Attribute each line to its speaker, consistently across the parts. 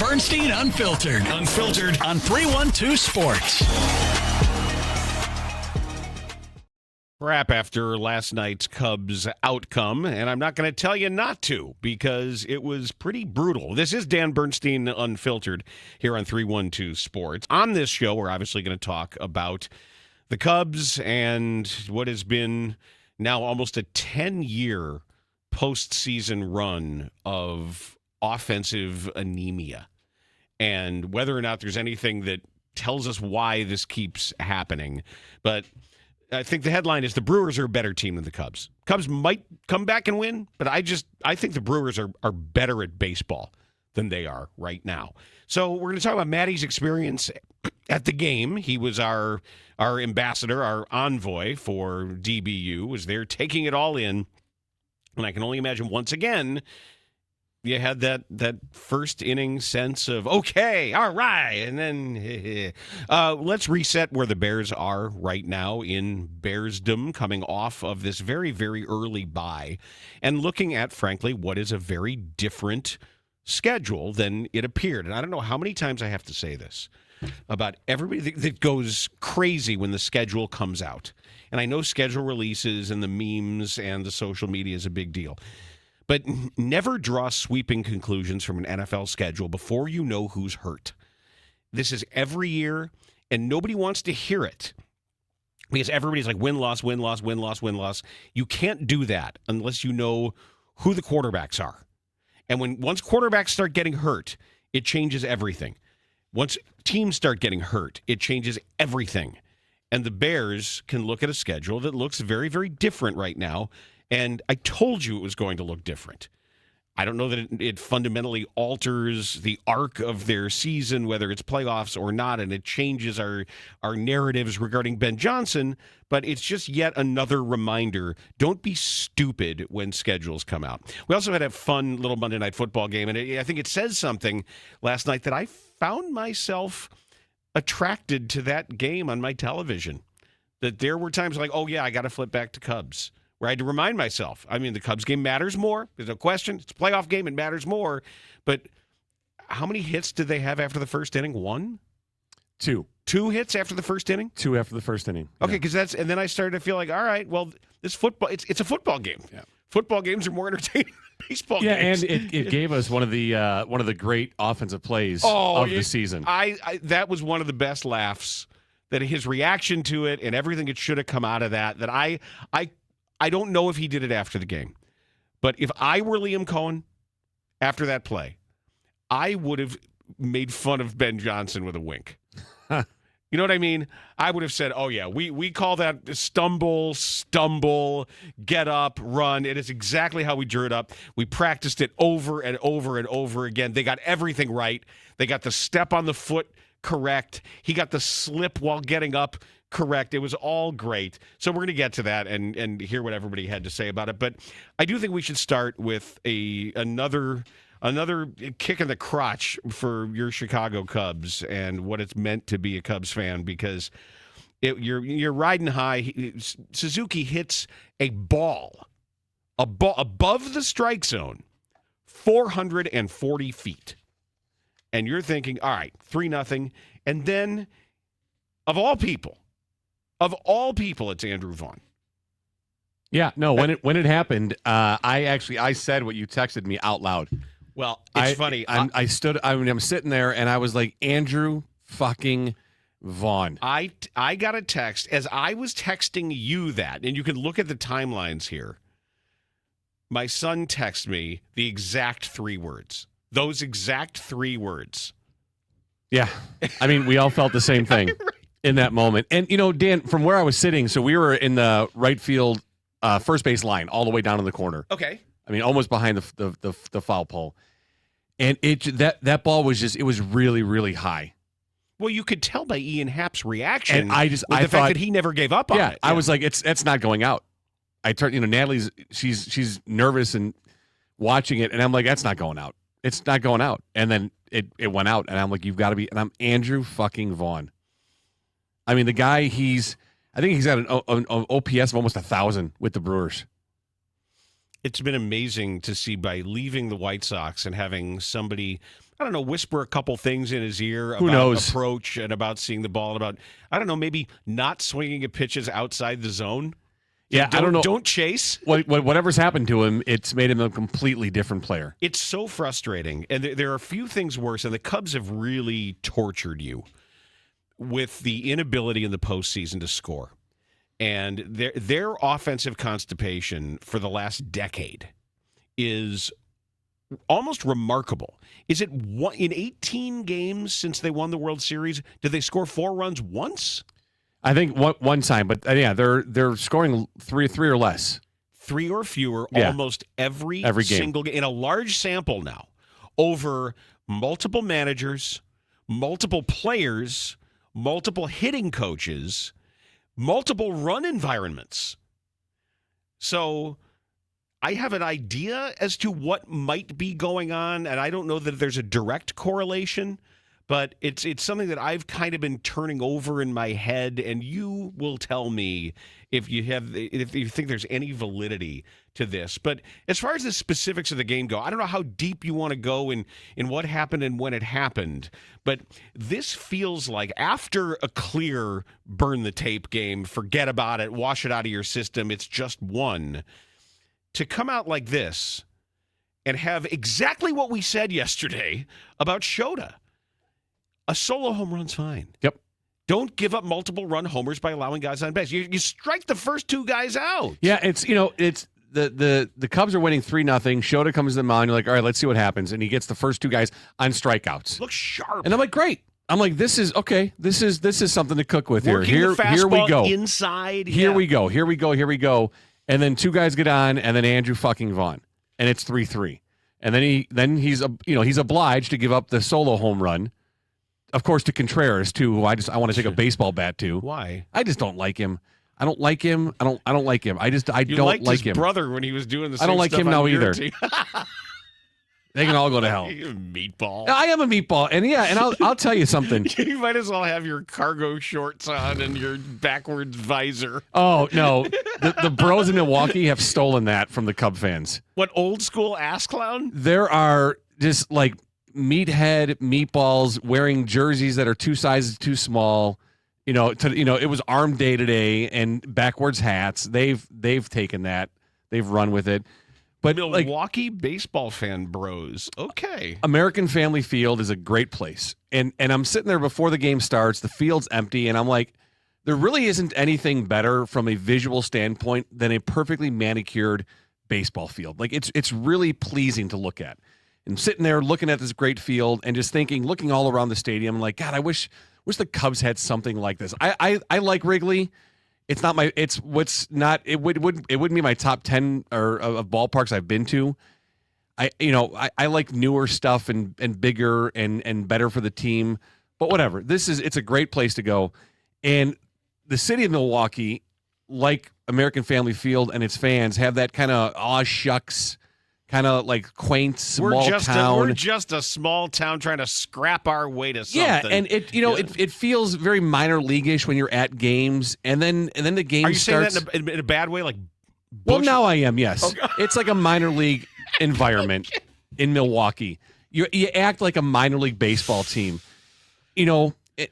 Speaker 1: Bernstein Unfiltered. Unfiltered on 312 Sports.
Speaker 2: Wrap after last night's Cubs outcome, and I'm not going to tell you not to because it was pretty brutal. This is Dan Bernstein Unfiltered here on 312 Sports. On this show, we're obviously going to talk about the Cubs and what has been now almost a 10-year postseason run of offensive anemia, and whether or not there's anything that tells us why this keeps happening. But I think the headline is the Brewers are a better team than the Cubs. Cubs might come back and win, but I think the Brewers are better at baseball than they are right now. So we're going to talk about Matty's experience at the game. He was our ambassador, our envoy for DBU, was there taking it all in. And I can only imagine once again, you had that first inning sense of, okay, all right, and then let's reset where the Bears are right now in Bearsdom, coming off of this very, very early bye, and looking at, frankly, what is a very different schedule than it appeared. And I don't know how many times I have to say this about everybody that goes crazy when the schedule comes out. And I know schedule releases and the memes and the social media is a big deal. But never draw sweeping conclusions from an NFL schedule before you know who's hurt. This is every year, and nobody wants to hear it because everybody's like win-loss, win-loss, win-loss, win-loss. You can't do that unless you know who the quarterbacks are. And once quarterbacks start getting hurt, it changes everything. Once teams start getting hurt, it changes everything. And the Bears can look at a schedule that looks very, very different right now. And I told you it was going to look different. I don't know that it fundamentally alters the arc of their season, whether it's playoffs or not, and it changes our narratives regarding Ben Johnson, but it's just yet another reminder, don't be stupid when schedules come out. We also had a fun little Monday Night Football game, and I think it says something last night that I found myself attracted to that game on my television, that there were times like, oh, yeah, I got to flip back to Cubs, where I had to remind myself, I mean, the Cubs game matters more. There's no question. It's a playoff game. It matters more. But how many hits did they have after the first inning? One?
Speaker 3: Two.
Speaker 2: 2 hits after the first inning?
Speaker 3: 2 after the first inning.
Speaker 2: Okay, because and then I started to feel like, all right, well, this football, it's a football game. Yeah. Football games are more entertaining than baseball games.
Speaker 3: Yeah, and it gave us one of the great offensive plays of the season.
Speaker 2: That was one of the best laughs, that his reaction to it and everything that should have come out of that I don't know if he did it after the game, but if I were Liam Cohen after that play, I would have made fun of Ben Johnson with a wink. You know what I mean? I would have said, oh, yeah, we call that stumble, get up, run. It is exactly how we drew it up. We practiced it over and over and over again. They got everything right. They got the step on the foot correct. He got the slip while getting up correct. It was all great. So we're going to get to that and hear what everybody had to say about it. But I do think we should start with another kick in the crotch for your Chicago Cubs and what it's meant to be a Cubs fan, because you're riding high. Suzuki hits a ball above the strike zone, 440 feet. And you're thinking, all right, 3-0. And then, of all people, it's Andrew Vaughn.
Speaker 3: Yeah, no, when it happened, I said what you texted me out loud.
Speaker 2: Well, it's funny.
Speaker 3: I'm sitting there, and I was like, Andrew fucking Vaughn.
Speaker 2: I got a text as I was texting you that, and you can look at the timelines here. My son texted me the exact 3 words. Those exact 3 words.
Speaker 3: Yeah. I mean, we all felt the same thing in that moment. And, Dan, from where I was sitting, so we were in the right field first base line all the way down in the corner.
Speaker 2: Okay.
Speaker 3: I mean, almost behind the foul pole. And that ball was it was really, really high.
Speaker 2: Well, you could tell by Ian Happ's reaction.
Speaker 3: And I
Speaker 2: thought, fact that he never gave up on it.
Speaker 3: I was like, it's not going out. I turned, Natalie's, she's nervous and watching it, and I'm like, that's not going out. It's not going out. And then it went out, and I'm like, you've got to be, and I'm Andrew fucking Vaughn. I mean, the guy, I think he's got an OPS of almost 1,000 with the Brewers.
Speaker 2: It's been amazing to see by leaving the White Sox and having somebody, I don't know, whisper a couple things in his ear about approach and about seeing the ball and about, I don't know, maybe not swinging at pitches outside the zone.
Speaker 3: Yeah, I don't know.
Speaker 2: Don't chase.
Speaker 3: Whatever's happened to him, it's made him a completely different player.
Speaker 2: It's so frustrating. And there are a few things worse, and the Cubs have really tortured you with the inability in the postseason to score. And their offensive constipation for the last decade is almost remarkable. Is it in 18 games since they won the World Series, did they score 4 runs once?
Speaker 3: I think one time, but yeah, they're scoring three or less.
Speaker 2: 3 or fewer almost every game. Single game in a large sample now over multiple managers, multiple players, multiple hitting coaches, multiple run environments. So I have an idea as to what might be going on, and I don't know that there's a direct correlation, but it's something that I've kind of been turning over in my head, and you will tell me if you think there's any validity to this. But as far as the specifics of the game go, I don't know how deep you want to go in what happened and when it happened, but this feels like after a clear burn the tape game, forget about it, wash it out of your system, it's just one, to come out like this and have exactly what we said yesterday about Shota. A solo home run's fine.
Speaker 3: Yep.
Speaker 2: Don't give up multiple run homers by allowing guys on base. You strike the first 2 guys out.
Speaker 3: Yeah, it's the Cubs are winning 3-0. Shota comes to the mound. You're like, all right, let's see what happens. And he gets the first 2 guys on strikeouts.
Speaker 2: Looks sharp.
Speaker 3: And I'm like, great. I'm like, this is okay. This is something to cook with
Speaker 2: Working
Speaker 3: here. Here we go.
Speaker 2: Inside.
Speaker 3: Here we go. And then 2 guys get on, and then Andrew fucking Vaughn, and it's 3-3. And then he's obliged to give up the solo home run. Of course, to Contreras too, who I want to take a baseball bat to.
Speaker 2: Why?
Speaker 3: I just don't like him. I don't like him. I don't like him. I don't like him.
Speaker 2: His brother when he was doing the same
Speaker 3: I don't like
Speaker 2: stuff
Speaker 3: him now either.
Speaker 2: Team.
Speaker 3: They can all go to hell.
Speaker 2: You're a meatball.
Speaker 3: I am a meatball, and I'll tell you something.
Speaker 2: You might as well have your cargo shorts on and your backwards visor.
Speaker 3: Oh no, the bros in Milwaukee have stolen that from the Cub fans.
Speaker 2: What, old school ass clown?
Speaker 3: There are just like meathead meatballs wearing jerseys that are 2 sizes too small. It was arm day today, and backwards hats. They've taken that. They've run with it. But
Speaker 2: Milwaukee baseball fan bros. Okay.
Speaker 3: American Family Field is a great place. And I'm sitting there before the game starts. The field's empty, and I'm like, there really isn't anything better from a visual standpoint than a perfectly manicured baseball field. Like it's really pleasing to look at. And sitting there looking at this great field and just looking all around the stadium, like, God, I wish the Cubs had something like this. I like Wrigley. It's not my. It wouldn't be my top 10 of ballparks I've been to. I like newer stuff and bigger and better for the team. But whatever. It's a great place to go. And the city of Milwaukee, like American Family Field and its fans, have that kind of aw shucks, kind of like quaint small town.
Speaker 2: We're just a small town trying to scrap our way to something.
Speaker 3: Yeah, and it feels very minor league-ish when you're at games, and then the game starts.
Speaker 2: Are you saying that in a bad way, like?
Speaker 3: Well, now I am. Yes,
Speaker 2: okay.
Speaker 3: It's like a minor league environment in Milwaukee. You act like a minor league baseball team.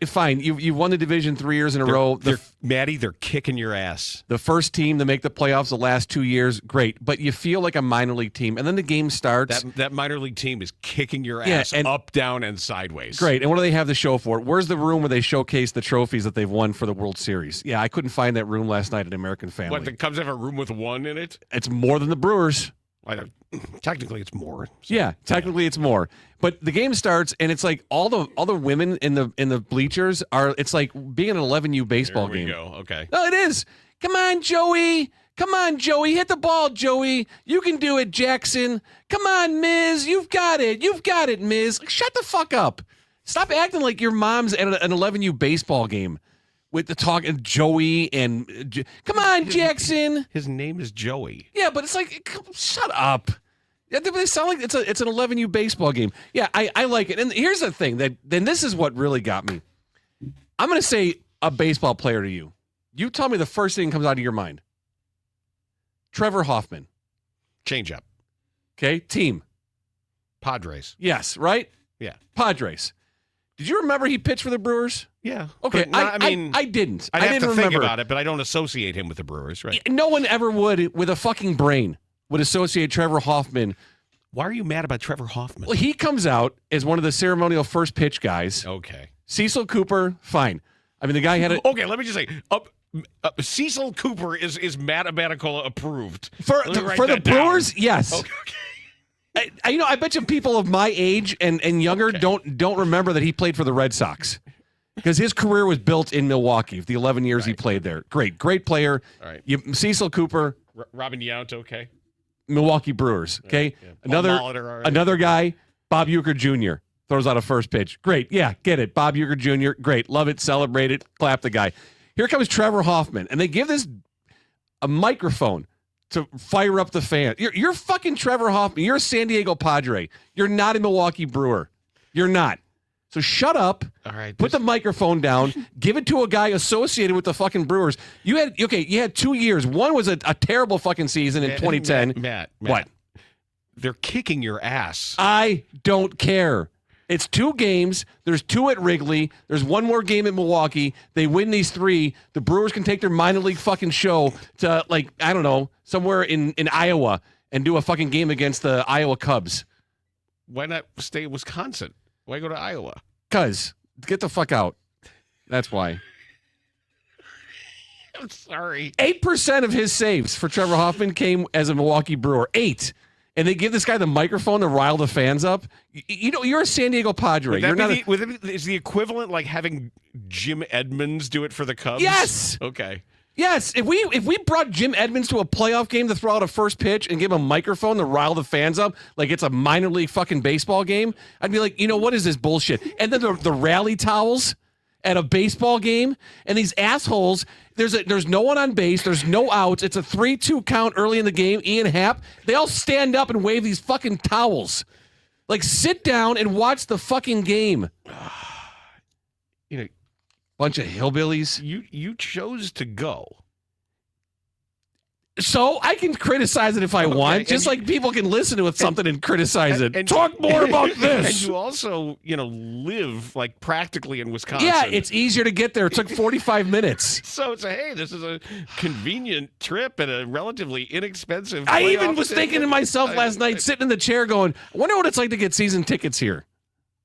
Speaker 3: Fine. You won the division 3 years in a row.
Speaker 2: Maddie, they're kicking your ass.
Speaker 3: The first team to make the playoffs the last 2 years, great. But you feel like a minor league team, and then the game starts.
Speaker 2: That minor league team is kicking your ass up, down, and sideways.
Speaker 3: Great. And what do they have to show for it? Where's the room where they showcase the trophies that they've won for the World Series? Yeah, I couldn't find that room last night at American Family.
Speaker 2: What, the Cubs have a room with 1 in it?
Speaker 3: It's more than the Brewers.
Speaker 2: Technically, it's more.
Speaker 3: So, yeah, technically it's more. But the game starts, and it's like all the women in the bleachers are. It's like being an 11U baseball game.
Speaker 2: There we go. Okay.
Speaker 3: No, it is. Come on, Joey. Come on, Joey. Hit the ball, Joey. You can do it, Jackson. Come on, Miz. You've got it. You've got it, Miz. Shut the fuck up. Stop acting like your mom's at an 11U baseball game. With the talk and Joey and come on, Jackson.
Speaker 2: His name is Joey.
Speaker 3: Yeah, but it's like, shut up. They sound like it's an 11U baseball game. Yeah, I like it. And here's the thing then this is what really got me. I'm going to say a baseball player to you. You tell me the first thing that comes out of your mind. Trevor Hoffman.
Speaker 2: Change up.
Speaker 3: Okay, team.
Speaker 2: Padres.
Speaker 3: Yes, right?
Speaker 2: Yeah.
Speaker 3: Padres. Did you remember he pitched for the Brewers?
Speaker 2: Yeah.
Speaker 3: Okay,
Speaker 2: But I mean,
Speaker 3: I didn't.
Speaker 2: I'd
Speaker 3: I
Speaker 2: have
Speaker 3: didn't
Speaker 2: to
Speaker 3: remember.
Speaker 2: think about it, but I don't associate him with the Brewers, right?
Speaker 3: No one ever would, with a fucking brain, would associate Trevor Hoffman.
Speaker 2: Why are you mad about Trevor Hoffman?
Speaker 3: Well, he comes out as one of the ceremonial first pitch guys.
Speaker 2: Okay.
Speaker 3: Cecil Cooper, fine. I mean, the guy had a
Speaker 2: Okay, let me just say, Cecil Cooper is mathematical approved.
Speaker 3: for
Speaker 2: Let me write
Speaker 3: the
Speaker 2: that down.
Speaker 3: Brewers. Yes.
Speaker 2: Okay.
Speaker 3: I bet you people of my age and younger don't remember that he played for the Red Sox because his career was built in Milwaukee. The 11 years he played there, great player.
Speaker 2: All right.
Speaker 3: Cecil Cooper,
Speaker 2: Robin Yount, okay.
Speaker 3: Milwaukee Brewers. Okay,
Speaker 2: Yeah.
Speaker 3: another
Speaker 2: Molitor, all right.
Speaker 3: another guy, Bob Uecker Jr. throws out a first pitch. Great, yeah, get it, Bob Uecker Jr. Great, love it, celebrate it, clap the guy. Here comes Trevor Hoffman, and they give this a microphone to fire up the fan. You're fucking Trevor Hoffman. You're a San Diego Padre. You're not a Milwaukee Brewer. You're not. So shut up.
Speaker 2: All right.
Speaker 3: Put the microphone down. Give it to a guy associated with the fucking Brewers. You had 2 years. One was a terrible fucking season in 2010.
Speaker 2: Matt.
Speaker 3: What?
Speaker 2: They're kicking your ass.
Speaker 3: I don't care. It's 2 games. There's 2 at Wrigley. There's 1 more game at Milwaukee. They win these 3. The Brewers can take their minor league fucking show to, like, I don't know, somewhere in Iowa and do a fucking game against the Iowa Cubs.
Speaker 2: Why not stay in Wisconsin? Why go to Iowa?
Speaker 3: Cuz, get the fuck out. That's why.
Speaker 2: I'm sorry.
Speaker 3: 8% of his saves for Trevor Hoffman came as a Milwaukee Brewer. 8. And they give this guy the microphone to rile the fans up. You're a San Diego Padre.
Speaker 2: Is the equivalent like having Jim Edmonds do it for the Cubs?
Speaker 3: Yes.
Speaker 2: Okay.
Speaker 3: Yes. If we brought Jim Edmonds to a playoff game to throw out a first pitch and give him a microphone to rile the fans up like it's a minor league fucking baseball game, I'd be like, what is this bullshit? And then the rally towels at a baseball game, and these assholes, there's no one on base, there's no outs, it's a 3-2 count early in the game. Ian Happ, they all stand up and wave these fucking towels. Like, sit down and watch the fucking game. Bunch of hillbillies.
Speaker 2: You chose to go.
Speaker 3: So I can criticize it if I want, just like people can listen to something and criticize it. Talk more about this.
Speaker 2: And you also, live like practically in Wisconsin.
Speaker 3: Yeah, it's easier to get there. It took 45 minutes.
Speaker 2: So it's this is a convenient trip and a relatively inexpensive.
Speaker 3: I even
Speaker 2: playoff
Speaker 3: was thinking to
Speaker 2: ticket.
Speaker 3: myself last night, sitting in the chair going, I wonder what it's like to get season tickets here.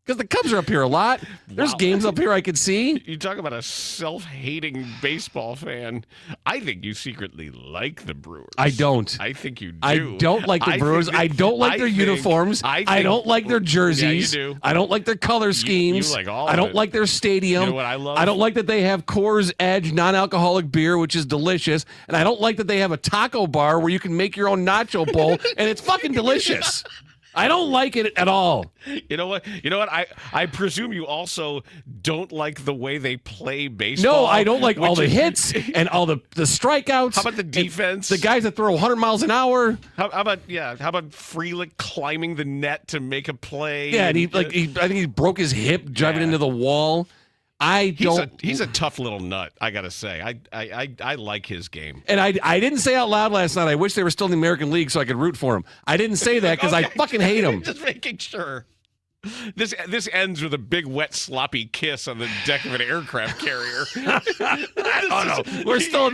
Speaker 3: Because the Cubs are up here a lot. There's
Speaker 2: Wow.
Speaker 3: games up here I could see.
Speaker 2: You talk about a self-hating baseball fan. I think you secretly like the Brewers.
Speaker 3: I don't.
Speaker 2: I think you do.
Speaker 3: I don't like the Brewers. I don't like their uniforms. I don't like their jerseys.
Speaker 2: Yeah, you do.
Speaker 3: I don't like their color schemes.
Speaker 2: You like all
Speaker 3: I
Speaker 2: of
Speaker 3: don't
Speaker 2: it.
Speaker 3: like their stadium.
Speaker 2: You know what I love?
Speaker 3: I don't like that they have Coors Edge non-alcoholic beer, which is delicious. And I don't like that they have a taco bar where you can make your own nacho bowl, and it's fucking delicious. I don't like it at all.
Speaker 2: You know what? I presume you also don't like the way they play baseball.
Speaker 3: No, I don't like all the hits and all the strikeouts.
Speaker 2: How about the defense?
Speaker 3: The guys that throw 100 miles an hour.
Speaker 2: How about Frelick climbing the net to make a play?
Speaker 3: Yeah, and I think he broke his hip driving into the wall.
Speaker 2: He's a tough little nut, I gotta say. I like his game.
Speaker 3: And I didn't say out loud last night, I wish they were still in the American League so I could root for him. I didn't say that because I fucking hate him.
Speaker 2: Just making sure. This ends with a big, wet, sloppy kiss on the deck of an aircraft carrier.
Speaker 3: Oh no, we're still in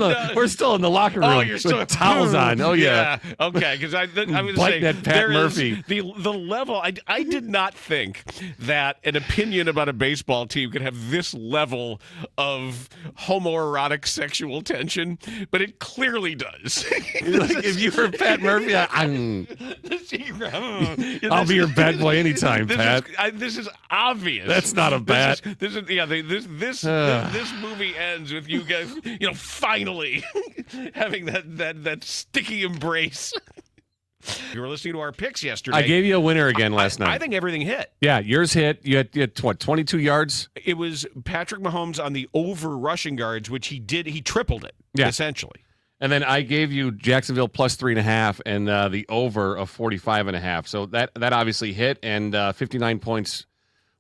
Speaker 3: the locker room.
Speaker 2: Oh, you're still
Speaker 3: with towels on. Oh yeah.
Speaker 2: Okay, because I was
Speaker 3: Biting
Speaker 2: saying
Speaker 3: that Pat Murphy.
Speaker 2: the level. I did not think that an opinion about a baseball team could have this level of homoerotic sexual tension, but it clearly does.
Speaker 3: Like, if you were Pat Murphy, I'll be your bad boy anytime, Pat.
Speaker 2: This is obvious.
Speaker 3: That's not a bat.
Speaker 2: This movie ends with you guys, finally having that sticky embrace. You were listening to our picks yesterday.
Speaker 3: I gave you a winner again last night.
Speaker 2: I think everything hit.
Speaker 3: Yeah, yours hit. You had what, 22 yards?
Speaker 2: It was Patrick Mahomes on the over rushing yards, which he did. He tripled it, essentially.
Speaker 3: And then I gave you Jacksonville plus 3.5 and the over of 45.5. So that obviously hit, and 59 points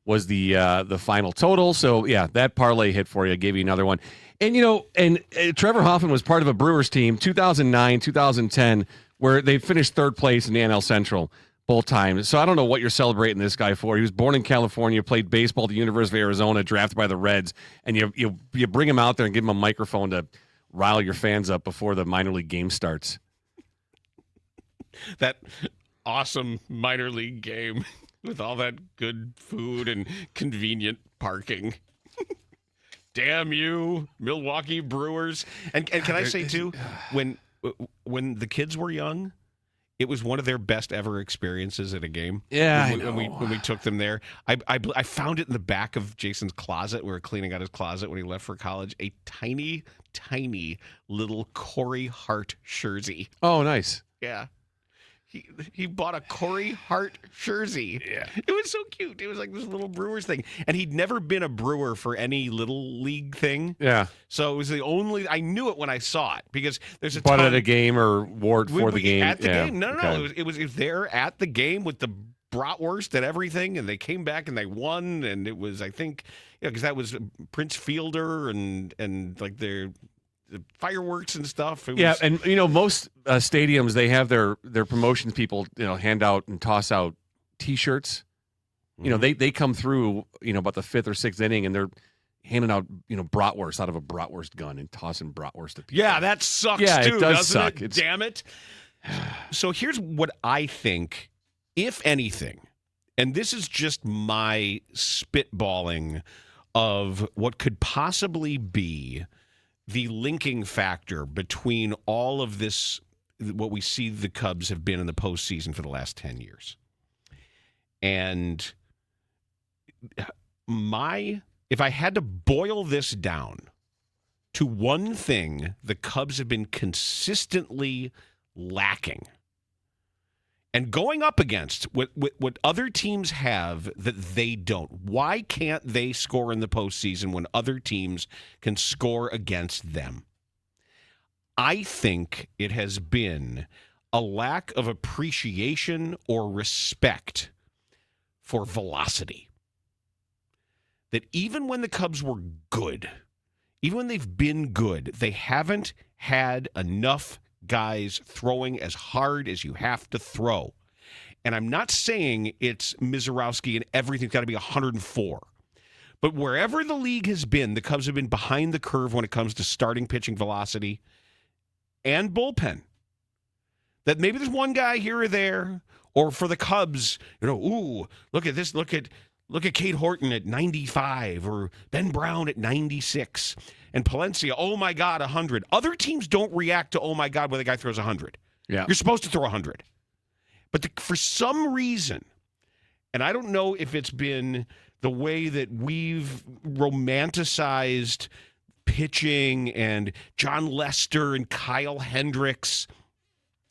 Speaker 3: was the final total. So yeah, that parlay hit for you. I gave you another one. And Trevor Hoffman was part of a Brewers team, 2009, 2010, where they finished third place in the NL Central both times. So I don't know what you're celebrating this guy for. He was born in California, played baseball at the University of Arizona, drafted by the Reds, and you bring him out there and give him a microphone to rile your fans up before the minor league game starts.
Speaker 2: That awesome minor league game with all that good food and convenient parking. Damn you, Milwaukee Brewers. And can I say, too, when the kids were young, it was one of their best ever experiences at a game.
Speaker 3: Yeah,
Speaker 2: when we took them there. I found it in the back of Jason's closet. We were cleaning out his closet when he left for college. A tiny, tiny little Corey Hart jersey.
Speaker 3: Oh, nice.
Speaker 2: Yeah. He bought a Corey Hart jersey.
Speaker 3: Yeah.
Speaker 2: It was so cute. It was like this little Brewers thing. And he'd never been a Brewer for any little league thing.
Speaker 3: Yeah.
Speaker 2: So it was the only, I knew it when I saw it because there's a
Speaker 3: Bought
Speaker 2: ton.
Speaker 3: it at a game or wore it for the game?
Speaker 2: At the game. No.
Speaker 3: Okay.
Speaker 2: It was there at the game with the bratwurst and everything. And they came back and they won. And it was, I think, because that was Prince Fielder and like the fireworks and stuff.
Speaker 3: Yeah, and most stadiums, they have their promotions people hand out and toss out T-shirts.
Speaker 2: Mm-hmm.
Speaker 3: They come through about the fifth or sixth inning and they're handing out bratwurst out of a bratwurst gun and tossing bratwurst to people.
Speaker 2: Yeah, that sucks too.
Speaker 3: It does
Speaker 2: doesn't
Speaker 3: suck.
Speaker 2: It? Damn it. So here's what I think, if anything, and this is just my spitballing of what could possibly be the linking factor between all of this, what we see the Cubs have been in the postseason for the last 10 years. And if I had to boil this down to one thing the Cubs have been consistently lacking and going up against what other teams have that they don't. Why can't they score in the postseason when other teams can score against them? I think it has been a lack of appreciation or respect for velocity. That even when the Cubs were good, even when they've been good, they haven't had enough guys throwing as hard as you have to throw. And I'm not saying it's Mizorowski and everything's got to be 104. But wherever the league has been, the Cubs have been behind the curve when it comes to starting pitching velocity and bullpen. That maybe there's one guy here or there, or for the Cubs, ooh, look at this, look at Cade Horton at 95 or Ben Brown at 96. And Palencia, oh my God, 100. Other teams don't react to, oh my God, when the guy throws 100.
Speaker 3: Yeah.
Speaker 2: You're supposed to throw 100. But for some reason, and I don't know if it's been the way that we've romanticized pitching and John Lester and Kyle Hendricks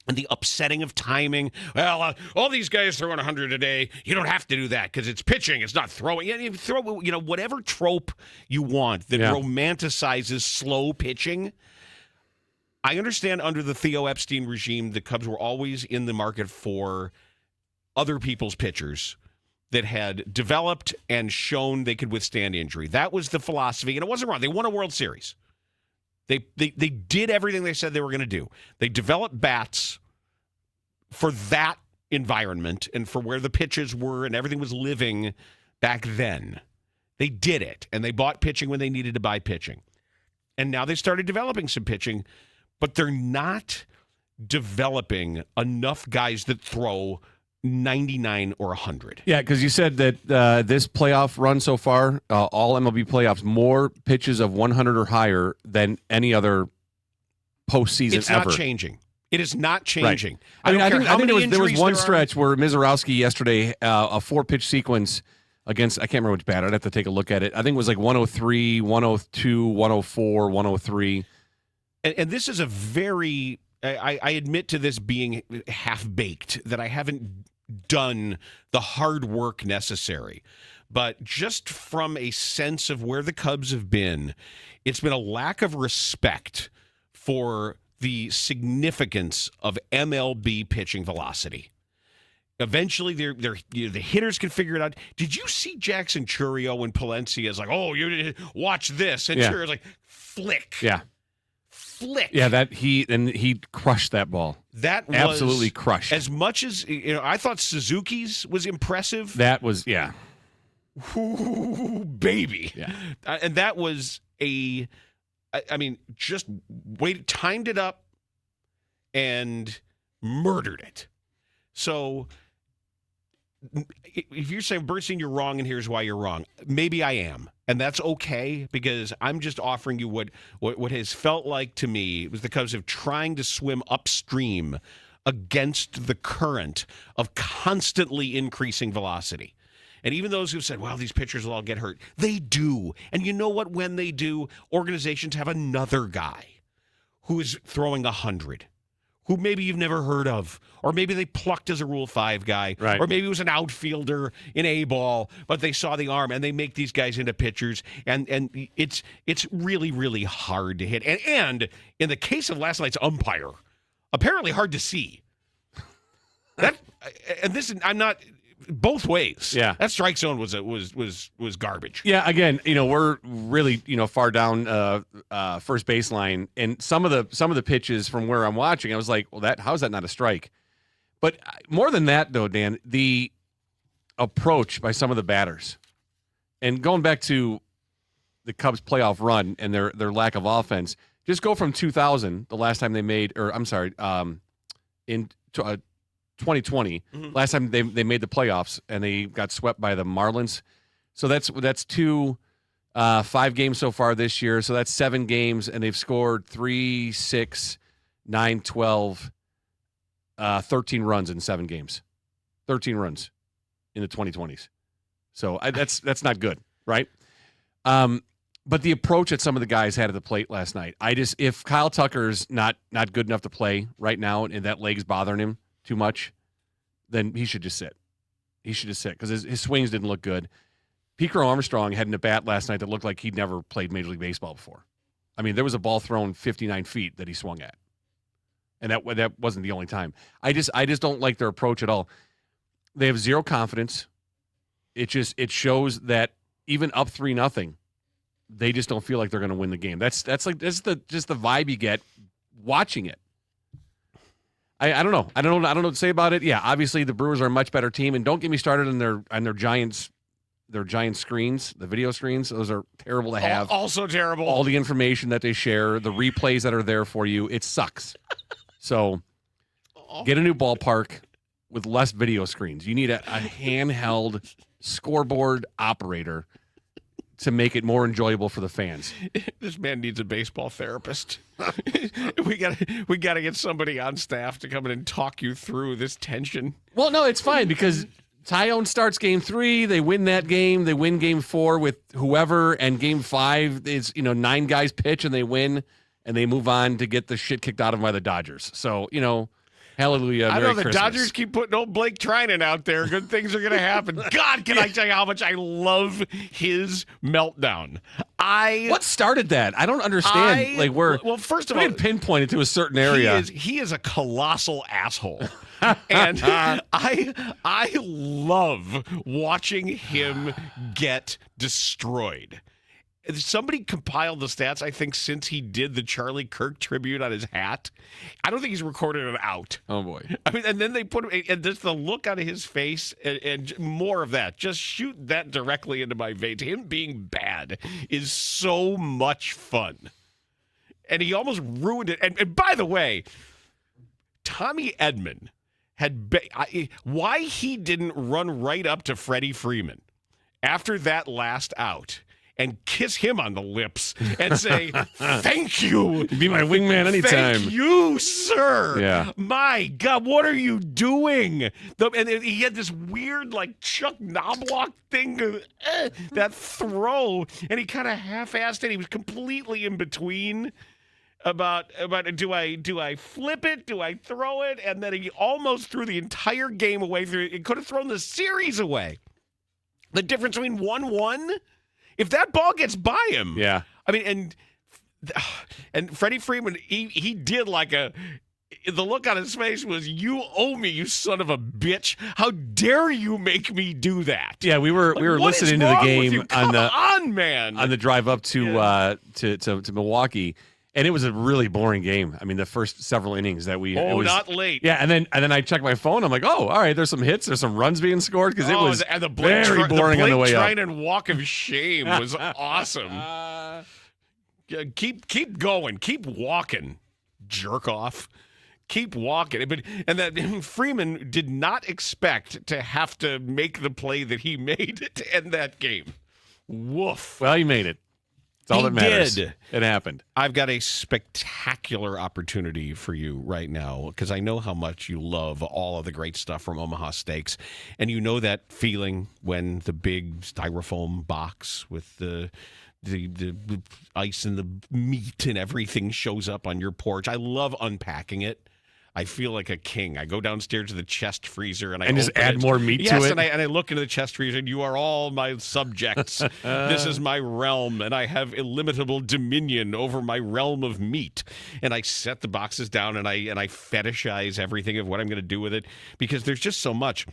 Speaker 2: and the upsetting of timing. Well, all these guys throwing 100 a day. You don't have to do that because it's pitching. It's not throwing. You throw, whatever trope you want that romanticizes slow pitching. I understand under the Theo Epstein regime, the Cubs were always in the market for other people's pitchers that had developed and shown they could withstand injury. That was the philosophy, and it wasn't wrong. They won a World Series. They did everything they said they were going to do. They developed bats for that environment and for where the pitches were and everything was living back then. They did it, and they bought pitching when they needed to buy pitching. And now they started developing some pitching, but they're not developing enough guys that throw 99 or 100.
Speaker 3: Yeah, because you said that this playoff run so far, all MLB playoffs, more pitches of 100 or higher than any other postseason
Speaker 2: It's
Speaker 3: ever.
Speaker 2: not changing. It is not changing.
Speaker 3: Right. I think there was one
Speaker 2: there
Speaker 3: stretch where Mizorowski yesterday, a 4-pitch sequence against, I can't remember which batter. I'd have to take a look at it. I think it was like 103, 102, 104, 103.
Speaker 2: And this is a very, I admit to this being half-baked, that I haven't done the hard work necessary. But just from a sense of where the Cubs have been, it's been a lack of respect for the significance of MLB pitching velocity. Eventually, the hitters can figure it out. Did you see Jackson Chourio when Palencia is like, oh, you watch this? And Chourio's like, flick.
Speaker 3: Yeah.
Speaker 2: Flick.
Speaker 3: Yeah, he crushed that ball.
Speaker 2: That was
Speaker 3: absolutely crushed.
Speaker 2: As much as I thought Suzuki's was impressive.
Speaker 3: That was, yeah.
Speaker 2: Ooh, baby.
Speaker 3: Yeah.
Speaker 2: And that was just timed it up and murdered it. So if you're saying, Bernstein, you're wrong and here's why you're wrong, maybe I am. And that's okay, because I'm just offering you what has felt like to me was the Cubs of trying to swim upstream against the current of constantly increasing velocity. And even those who've said, well, these pitchers will all get hurt, they do. And you know what? When they do, organizations have another guy who is throwing 100, who maybe you've never heard of, or maybe they plucked as a Rule 5 guy,
Speaker 3: right.
Speaker 2: Or maybe it was an outfielder in A-ball, but they saw the arm, and they make these guys into pitchers, and it's really, really hard to hit. And in the case of last night's umpire, apparently hard to see. I'm not both ways.
Speaker 3: Yeah,
Speaker 2: that strike zone was garbage.
Speaker 3: Yeah, again, we're really far down first baseline, and some of the pitches from where I'm watching, I was like, well, how is that not a strike? But more than that, though, Dan, the approach by some of the batters, and going back to the Cubs' playoff run and their lack of offense, just go from 2000, the last time they made, in 2020, last time they made the playoffs, and they got swept by the Marlins. So that's 5 games so far this year. So that's 7 games, and they've scored 3, 6, 9, 12, 13 runs in 7 games. 13 runs in the 2020s. So that's not good, right? But the approach that some of the guys had at the plate last night, if Kyle Tucker's not good enough to play right now, and that leg's bothering him too much, then he should just sit. He should just sit, because his swings didn't look good. Pico Armstrong had an at-bat last night that looked like he'd never played Major League Baseball before. I mean, there was a ball thrown 59 feet that he swung at. And that wasn't the only time. I just don't like their approach at all. They have zero confidence. It shows that even up 3-0, they just don't feel like they're going to win the game. That's the vibe you get watching it. I don't know. I don't know what to say about it. Yeah, obviously the Brewers are a much better team, and don't get me started on their Giants screens, the video screens. Those are terrible to have.
Speaker 2: Also terrible.
Speaker 3: All the information that they share, the replays that are there for you, it sucks. So get a new ballpark with less video screens. You need a handheld scoreboard operator to make it more enjoyable for the fans.
Speaker 2: This man needs a baseball therapist. we got to get somebody on staff to come in and talk you through this tension.
Speaker 3: Well, no, it's fine, because Tyone starts game 3. They win that game. They win game 4 with whoever, and game 5 is 9 guys pitch and they win, and they move on to get the shit kicked out of them by the Dodgers. So hallelujah.
Speaker 2: I know
Speaker 3: Merry
Speaker 2: the
Speaker 3: Christmas.
Speaker 2: Dodgers keep putting old Blake Trinan out there. Good things are going to happen. God, can I tell you how much I love his meltdown?
Speaker 3: What started that? I don't understand.
Speaker 2: Well, first of all,
Speaker 3: pinpointed to a certain area.
Speaker 2: He is a colossal asshole. And I love watching him get destroyed. Somebody compiled the stats, I think, since he did the Charlie Kirk tribute on his hat. I don't think he's recorded an out.
Speaker 3: Oh, boy.
Speaker 2: I mean, and then they put him, and just the look on his face, and more of that. Just shoot that directly into my veins. Him being bad is so much fun. And he almost ruined it. And by the way, Tommy Edman why he didn't run right up to Freddie Freeman after that last out and kiss him on the lips and say, thank you.
Speaker 3: Be my wingman anytime.
Speaker 2: Thank you, sir.
Speaker 3: Yeah.
Speaker 2: My God, what are you doing? And he had this weird, Chuck Knobloch thing, that throw, and he kind of half-assed it. He was completely in between about do I flip it? Do I throw it? And then he almost threw the entire game away. He could have thrown the series away. The difference between 1-1, if that ball gets by him.
Speaker 3: Yeah.
Speaker 2: I mean, and Freddie Freeman, he did the look on his face was, you owe me, you son of a bitch. How dare you make me do that?
Speaker 3: Yeah, we were listening to the game
Speaker 2: on the drive up
Speaker 3: to Milwaukee. And it was a really boring game. I mean, the first several innings that we
Speaker 2: not late.
Speaker 3: Yeah, and then I checked my phone. I'm like, oh, all right, there's some hits, there's some runs being scored because it was
Speaker 2: and the
Speaker 3: very boring on the way up.
Speaker 2: and walk of shame was awesome. Keep going, keep walking, jerk off. Keep walking. And that Freeman did not expect to have to make the play that he made to end that game. Woof.
Speaker 3: Well, he made it. That's all that matters.
Speaker 2: Did.
Speaker 3: It happened.
Speaker 2: I've got a spectacular opportunity for you right now because I know how much you love all of the great stuff from Omaha Steaks. And you know that feeling when the big styrofoam box with the ice and the meat and everything shows up on your porch. I love unpacking it. I feel like a king. I go downstairs to the chest freezer and I
Speaker 3: just add more meat to it.
Speaker 2: Yes, and I look into the chest freezer and you are all my subjects. This is my realm, and I have illimitable dominion over my realm of meat. And I set the boxes down and I fetishize everything of what I'm going to do with it because there's just so much.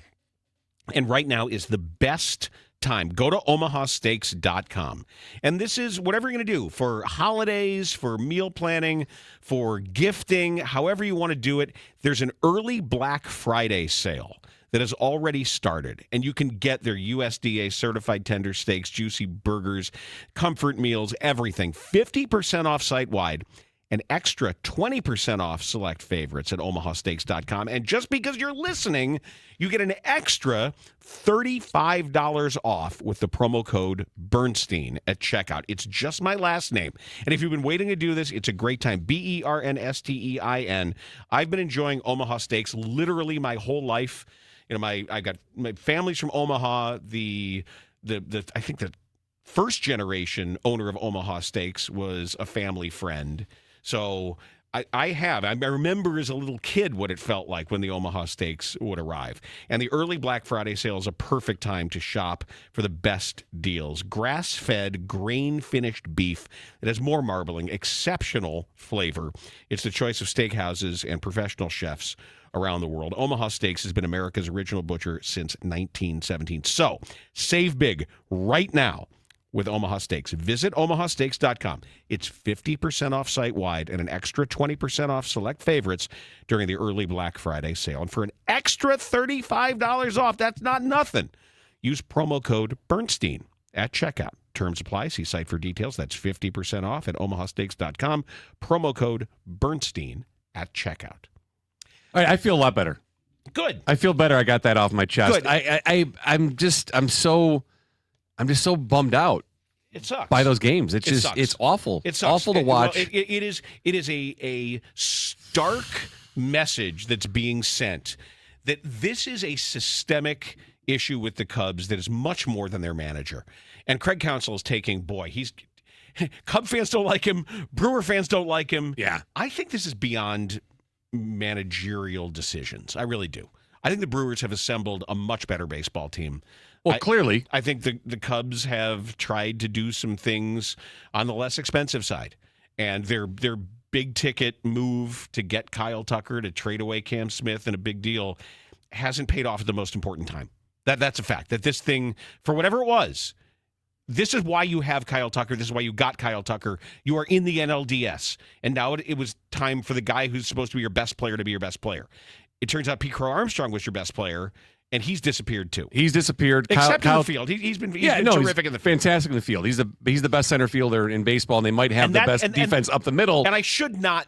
Speaker 2: And right now is the best time. Go to omahasteaks.com. And this is whatever you're going to do for holidays, for meal planning, for gifting, however you want to do it. There's an early Black Friday sale that has already started, and you can get their USDA certified tender steaks, juicy burgers, comfort meals, everything. 50% off site-wide. An extra 20% off select favorites at omahasteaks.com. And just because you're listening, you get an extra $35 off with the promo code Bernstein at checkout. It's just my last name. And if you've been waiting to do this, it's a great time. BERNSTEIN. I've been enjoying Omaha Steaks literally my whole life. You know, I got my family's from Omaha. I think the first generation owner of Omaha Steaks was a family friend. So I remember as a little kid what it felt like when the Omaha Steaks would arrive. And the early Black Friday sale is a perfect time to shop for the best deals. Grass-fed, grain-finished beef that has more marbling, exceptional flavor. It's the choice of steakhouses and professional chefs around the world. Omaha Steaks has been America's original butcher since 1917. So save big right now with Omaha Steaks. Visit omahasteaks.com. It's 50% off site-wide and an extra 20% off select favorites during the early Black Friday sale. And for an extra $35 off, that's not nothing. Use promo code Bernstein at checkout. Terms apply. See site for details. That's 50% off at omahasteaks.com. Promo code Bernstein at checkout.
Speaker 3: All right, I feel a lot better.
Speaker 2: Good.
Speaker 3: I feel better. I got that off my chest.
Speaker 2: Good.
Speaker 3: I'm just so bummed out.
Speaker 2: It sucks.
Speaker 3: By those games. It's awful.
Speaker 2: It's
Speaker 3: awful to watch.
Speaker 2: Well, it is a stark message that's being sent that this is a systemic issue with the Cubs that is much more than their manager. And Craig Counsell is taking, Cub fans don't like him. Brewer fans don't like him.
Speaker 3: Yeah.
Speaker 2: I think this is beyond managerial decisions. I really do. I think the Brewers have assembled a much better baseball team.
Speaker 3: Well, clearly.
Speaker 2: I think the Cubs have tried to do some things on the less expensive side. And their big ticket move to get Kyle Tucker to trade away Cam Smith in a big deal hasn't paid off at the most important time. That's a fact. That this thing, for whatever it was, this is why you have Kyle Tucker. This is why you got Kyle Tucker. You are in the NLDS. And now it was time for the guy who's supposed to be your best player to be your best player. It turns out Pete Crow Armstrong was your best player, and he's disappeared too.
Speaker 3: He's disappeared.
Speaker 2: Except in the field. He's been terrific in the field.
Speaker 3: Fantastic in the field. He's the best center fielder in baseball, and they might have the best defense up the middle.
Speaker 2: And I should not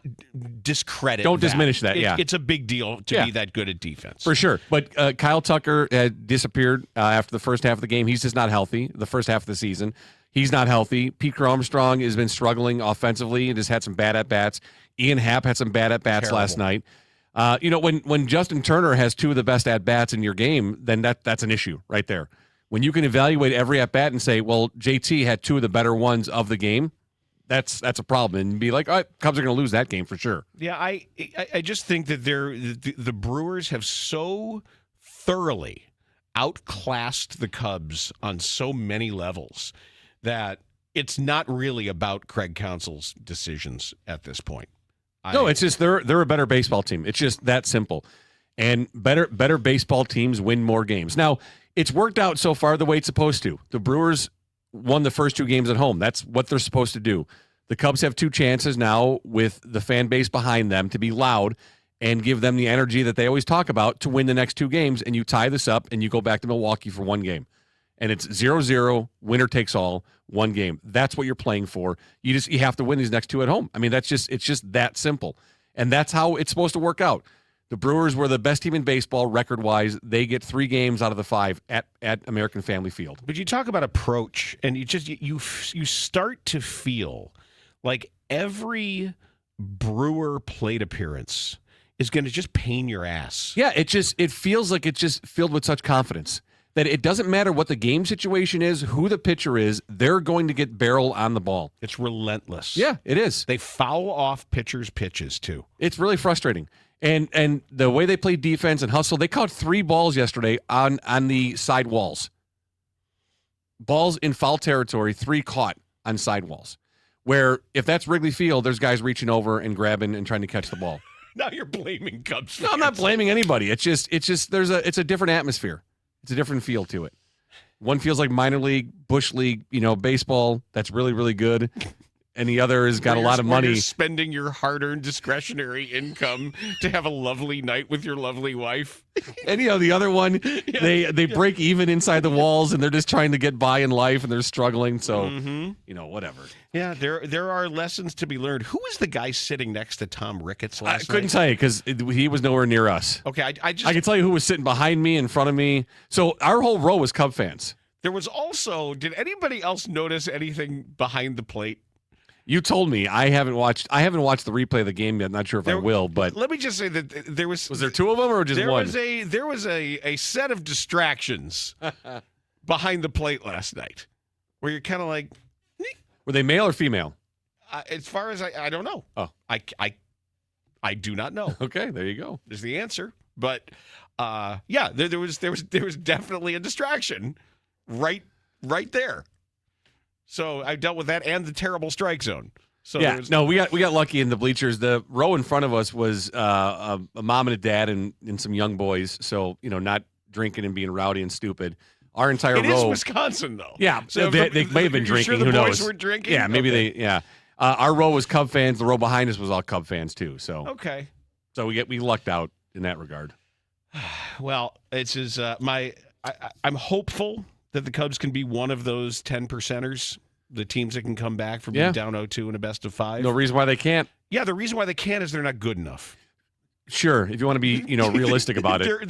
Speaker 2: discredit
Speaker 3: Don't diminish that, yeah.
Speaker 2: It's a big deal to be that good at defense.
Speaker 3: For sure. But Kyle Tucker had disappeared after the first half of the game. He's just not healthy the first half of the season. He's not healthy. Pete Crow Armstrong has been struggling offensively and has had some bad at-bats. Ian Happ had some bad at-bats last night. When Justin Turner has two of the best at-bats in your game, then that's an issue right there. When you can evaluate every at-bat and say, well, JT had two of the better ones of the game, that's a problem. And be like, all right, Cubs are going to lose that game for sure.
Speaker 2: Yeah, I just think that the Brewers have so thoroughly outclassed the Cubs on so many levels that it's not really about Craig Counsell's decisions at this point.
Speaker 3: No, it's just they're a better baseball team. It's just that simple. And better baseball teams win more games. Now, it's worked out so far the way it's supposed to. The Brewers won the first two games at home. That's what they're supposed to do. The Cubs have 2 chances now with the fan base behind them to be loud and give them the energy that they always talk about to win the next 2 games, and you tie this up and you go back to Milwaukee for 1 game. And it's 0-0, winner takes all, 1 game. That's what you're playing for. You have to win these next 2 at home. I mean, it's just that simple. And that's how it's supposed to work out. The Brewers were the best team in baseball record-wise. They get 3 games out of the 5 at American Family Field.
Speaker 2: But you talk about approach, and you start to feel like every Brewer plate appearance is going to just pain your ass.
Speaker 3: Yeah, it feels like it's just filled with such confidence that it doesn't matter what the game situation is, who the pitcher is, they're going to get barrel on the ball.
Speaker 2: It's relentless.
Speaker 3: Yeah, it is.
Speaker 2: They foul off pitchers' pitches, too.
Speaker 3: It's really frustrating. And the way they play defense and hustle, they caught 3 balls yesterday on the side walls. Balls in foul territory, 3 caught on side walls. Where if that's Wrigley Field, there's guys reaching over and grabbing and trying to catch the ball.
Speaker 2: Now you're blaming Cubs fans.
Speaker 3: No, I'm not blaming anybody. It's just it's a different atmosphere. It's a different feel to it. One feels like minor league, bush league, baseball. That's really, really good. And the other has got a lot of money.
Speaker 2: You're spending your hard-earned discretionary income to have a lovely night with your lovely wife.
Speaker 3: And the other one, they break even inside the walls, and they're just trying to get by in life, and they're struggling. So, whatever.
Speaker 2: Yeah, there are lessons to be learned. Who was the guy sitting next to Tom Ricketts last night?
Speaker 3: I couldn't tell you because he was nowhere near us.
Speaker 2: Okay, I
Speaker 3: can tell you who was sitting behind me, in front of me. So our whole row was Cub fans.
Speaker 2: There was also, did anybody else notice anything behind the plate?
Speaker 3: You told me. I haven't watched the replay of the game yet. I'm not sure if I will, but
Speaker 2: let me just say that there was
Speaker 3: there 2 of them or just one?
Speaker 2: There was a set of distractions behind the plate last night where you're kind of like,
Speaker 3: were they male or female?
Speaker 2: As far as I don't know.
Speaker 3: Oh,
Speaker 2: I do not know.
Speaker 3: Okay, there you go.
Speaker 2: There's the answer, but there was definitely a distraction right there. So I dealt with that and the terrible strike zone. So
Speaker 3: we got lucky in the bleachers. The row in front of us was a mom and a dad and some young boys. So not drinking and being rowdy and stupid. Our entire row.
Speaker 2: It is Wisconsin though.
Speaker 3: Yeah, so they may have been drinking.
Speaker 2: Sure the
Speaker 3: Who
Speaker 2: boys
Speaker 3: knows?
Speaker 2: were drinking.
Speaker 3: Yeah, maybe they. Yeah, our row was Cub fans. The row behind us was all Cub fans too. So
Speaker 2: okay.
Speaker 3: So we lucked out in that regard.
Speaker 2: Well, it's I'm hopeful that the Cubs can be one of those 10%ers, the teams that can come back from being down 0-2 in a best of 5.
Speaker 3: No reason why they can't.
Speaker 2: Yeah, the reason why they can't is they're not good enough.
Speaker 3: Sure, if you want to be, realistic about it.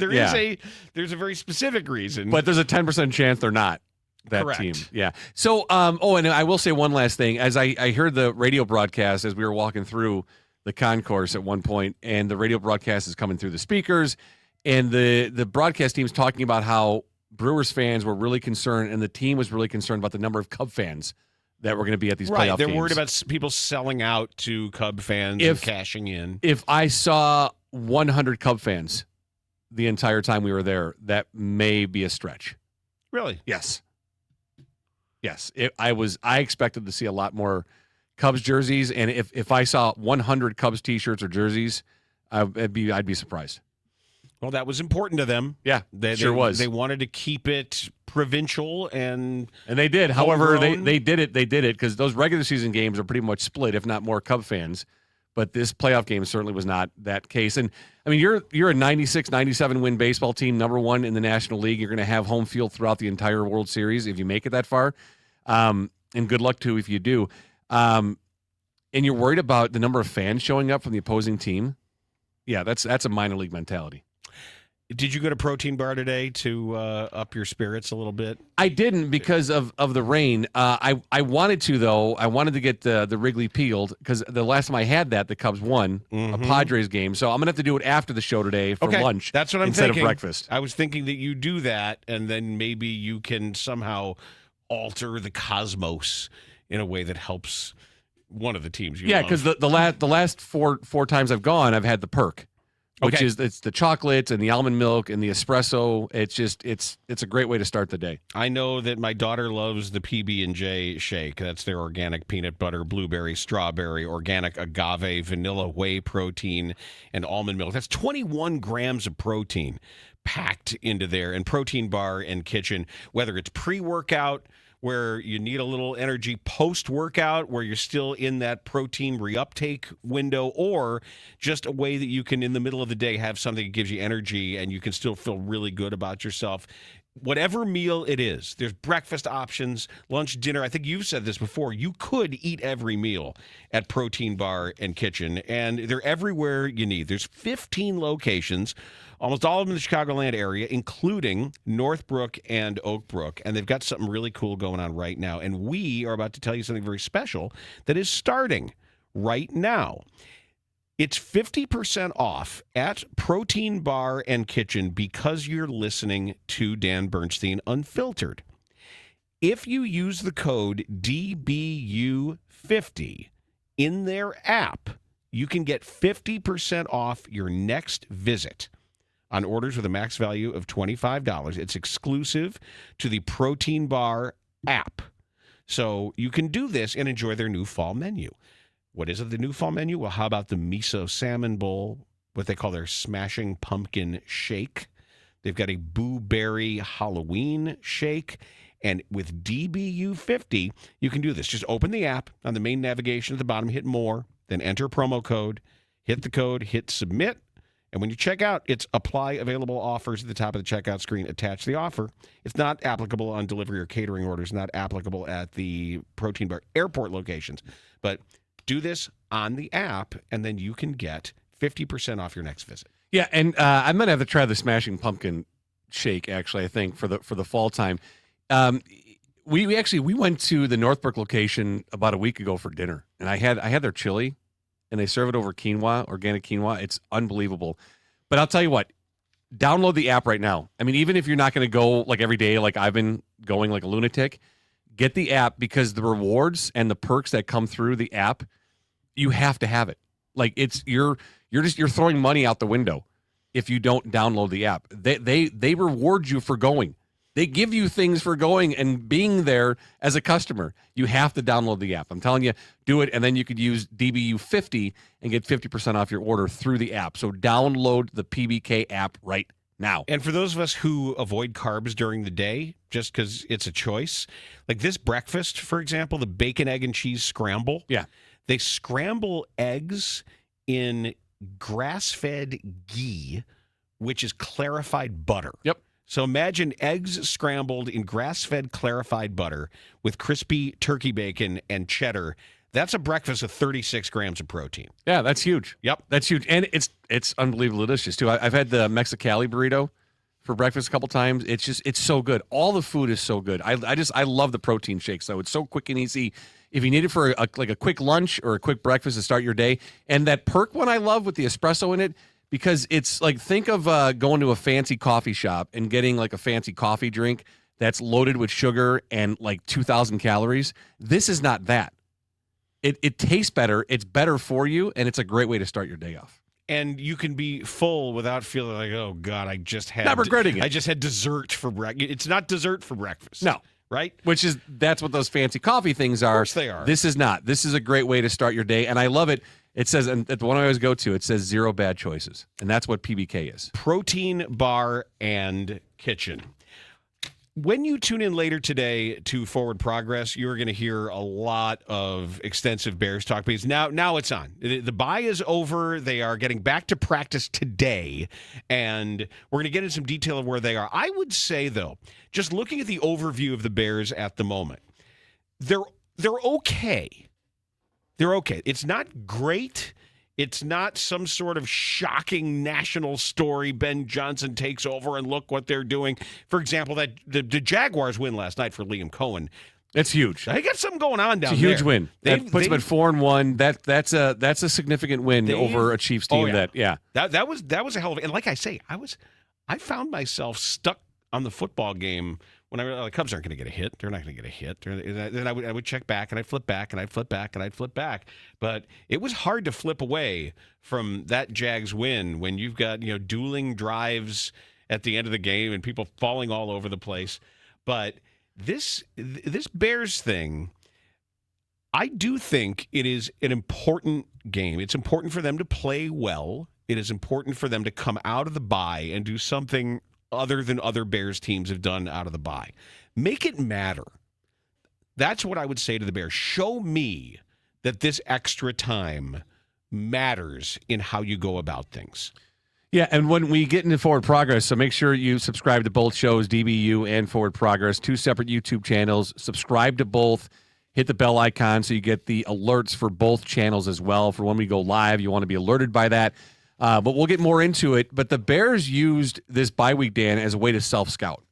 Speaker 2: There's a very specific reason.
Speaker 3: But there's a 10% chance they're not that
Speaker 2: Correct.
Speaker 3: team. Yeah. So, and I will say one last thing. As I heard the radio broadcast as we were walking through the concourse at one point, and the radio broadcast is coming through the speakers, and the broadcast team's talking about how Brewers fans were really concerned, and the team was really concerned about the number of Cub fans that were going to be at these playoff games.
Speaker 2: They're worried about people selling out to Cub fans and cashing in.
Speaker 3: If I saw 100 Cub fans the entire time we were there, that may be a stretch.
Speaker 2: Really?
Speaker 3: Yes. I expected to see a lot more Cubs jerseys, and if I saw 100 Cubs T-shirts or jerseys, I'd be surprised.
Speaker 2: Well, that was important to them.
Speaker 3: Yeah, sure was.
Speaker 2: They wanted to keep it provincial, and
Speaker 3: they did. However, they did it. They did it because those regular season games are pretty much split, if not more, Cub fans. But this playoff game certainly was not that case. And I mean, you're a 96, 97 win baseball team, number 1 in the National League. You're going to have home field throughout the entire World Series if you make it that far. And good luck to if you do. And you're worried about the number of fans showing up from the opposing team. Yeah, that's a minor league mentality.
Speaker 2: Did you go to Protein Bar today to up your spirits a little bit?
Speaker 3: I didn't because of the rain. I wanted to, though. I wanted to get the Wrigley peeled because the last time I had that, the Cubs won a Padres game. So I'm going to have to do it after the show today for lunch.
Speaker 2: That's what I'm
Speaker 3: instead
Speaker 2: thinking.
Speaker 3: Of breakfast.
Speaker 2: I was thinking that you do that, and then maybe you can somehow alter the cosmos in a way that helps one of the teams you love.
Speaker 3: Because the last four times I've gone, I've had the perk. Which is it's the chocolates and the almond milk and the espresso. It's a great way to start the day.
Speaker 2: I know that my daughter loves the PB&J shake. That's their organic peanut butter, blueberry, strawberry, organic agave, vanilla whey protein, and almond milk. That's 21 grams of protein packed into there. And Protein Bar and Kitchen, whether it's pre-workout, where you need a little energy post-workout, where you're still in that protein reuptake window, or just a way that you can, in the middle of the day, have something that gives you energy and you can still feel really good about yourself. Whatever meal it is, there's breakfast options, lunch, dinner. I think you've said this before. You could eat every meal at Protein Bar and Kitchen, and they're everywhere you need. There's 15 locations, almost all of them in the Chicagoland area, including Northbrook and Oak Brook, and they've got something really cool going on right now. And we are about to tell you something very special that is starting right now. It's 50% off at Protein Bar and Kitchen because you're listening to Dan Bernstein Unfiltered. If you use the code DBU50 in their app, you can get 50% off your next visit on orders with a max value of $25. It's exclusive to the Protein Bar app. So you can do this and enjoy their new fall menu. What is it, the new fall menu? Well, how about the Miso Salmon Bowl, what they call their Smashing Pumpkin Shake? They've got a Boo Berry Halloween Shake. And with DBU50, you can do this. Just open the app on the main navigation at the bottom, hit More, then enter promo code, hit the code, hit Submit. And when you check out, it's apply available offers at the top of the checkout screen. Attach the offer. It's not applicable on delivery or catering orders, not applicable at the Protein Bar airport locations. But do this on the app, and then you can get 50% off your next visit.
Speaker 3: Yeah, and I'm gonna have to try the Smashing Pumpkin Shake. Actually, I think for the fall time, we went to the Northbrook location about a week ago for dinner, and I had their chili, and they serve it over quinoa, organic quinoa. It's unbelievable. But I'll tell you what, download the app right now. I mean, even if you're not going to go like every day, like I've been going like a lunatic. Get the app because the rewards and the perks that come through the app, you have to have it. Like you're throwing money out the window if you don't download the app. They reward you for going. They give you things for going and being there as a customer. You have to download the app. I'm telling you, do it, and then you could use DBU50 and get 50% off your order through the app. So download the PBK app right now.
Speaker 2: And for those of us who avoid carbs during the day, just because it's a choice, like this breakfast, for example, the bacon, egg, and cheese scramble.
Speaker 3: Yeah.
Speaker 2: They scramble eggs in grass-fed ghee, which is clarified butter.
Speaker 3: Yep.
Speaker 2: So imagine eggs scrambled in grass-fed clarified butter with crispy turkey bacon and cheddar. That's a breakfast of 36 grams of protein.
Speaker 3: Yeah, that's huge.
Speaker 2: Yep.
Speaker 3: That's huge. And it's unbelievably delicious, too. I've had the Mexicali burrito for breakfast a couple times. It's so good. All the food is so good. I love the protein shakes, though. It's so quick and easy. If you need it for a quick lunch or a quick breakfast to start your day. And that perk one I love with the espresso in it, because it's like, think of going to a fancy coffee shop and getting like a fancy coffee drink that's loaded with sugar and like 2,000 calories. This is not that. It tastes better, it's better for you, and it's a great way to start your day off.
Speaker 2: And you can be full without feeling like, oh, God, I just had...
Speaker 3: Not regretting it.
Speaker 2: I just had dessert for breakfast. It's not dessert for breakfast.
Speaker 3: No.
Speaker 2: Right?
Speaker 3: That's what those fancy coffee things are.
Speaker 2: Of course they are.
Speaker 3: This is not. This is a great way to start your day, and I love it. It says, and at the one I always go to, it says 0 bad choices, and that's what PBK is.
Speaker 2: Protein Bar and Kitchen. When you tune in later today to Forward Progress, you're going to hear a lot of extensive Bears talk, because now it's on. The bye is over. They are getting back to practice today, and we're going to get into some detail of where they are. I would say, though, just looking at the overview of the Bears at the moment, they're okay. They're okay. It's not great. It's not some sort of shocking national story. Ben Johnson takes over and look what they're doing. For example, that the Jaguars win last night for Liam Cohen.
Speaker 3: It's huge.
Speaker 2: They got something going on down there.
Speaker 3: It's a huge win. That puts them at 4-1. That's a significant win over a Chiefs team.
Speaker 2: That was a hell of a, and like I say, I found myself stuck on the football game when the Cubs aren't going to get a hit. They're not going to get a hit. Then I would check back, and I'd flip back, and I'd flip back, and I'd flip back. But it was hard to flip away from that Jags win when you've got dueling drives at the end of the game and people falling all over the place. But this Bears thing, I do think it is an important game. It's important for them to play well. It is important for them to come out of the bye and do something other than other Bears teams have done out of the bye. Make it matter. That's what I would say to the Bears. Show me that this extra time matters in how you go about things.
Speaker 3: Yeah, and when we get into Forward Progress, so make sure you subscribe to both shows, DBU and Forward Progress, 2 separate YouTube channels. Subscribe to both. Hit the bell icon so you get the alerts for both channels as well. For when we go live, you want to be alerted by that. But we'll get more into it. But the Bears used this bye week, Dan, as a way to self-scout.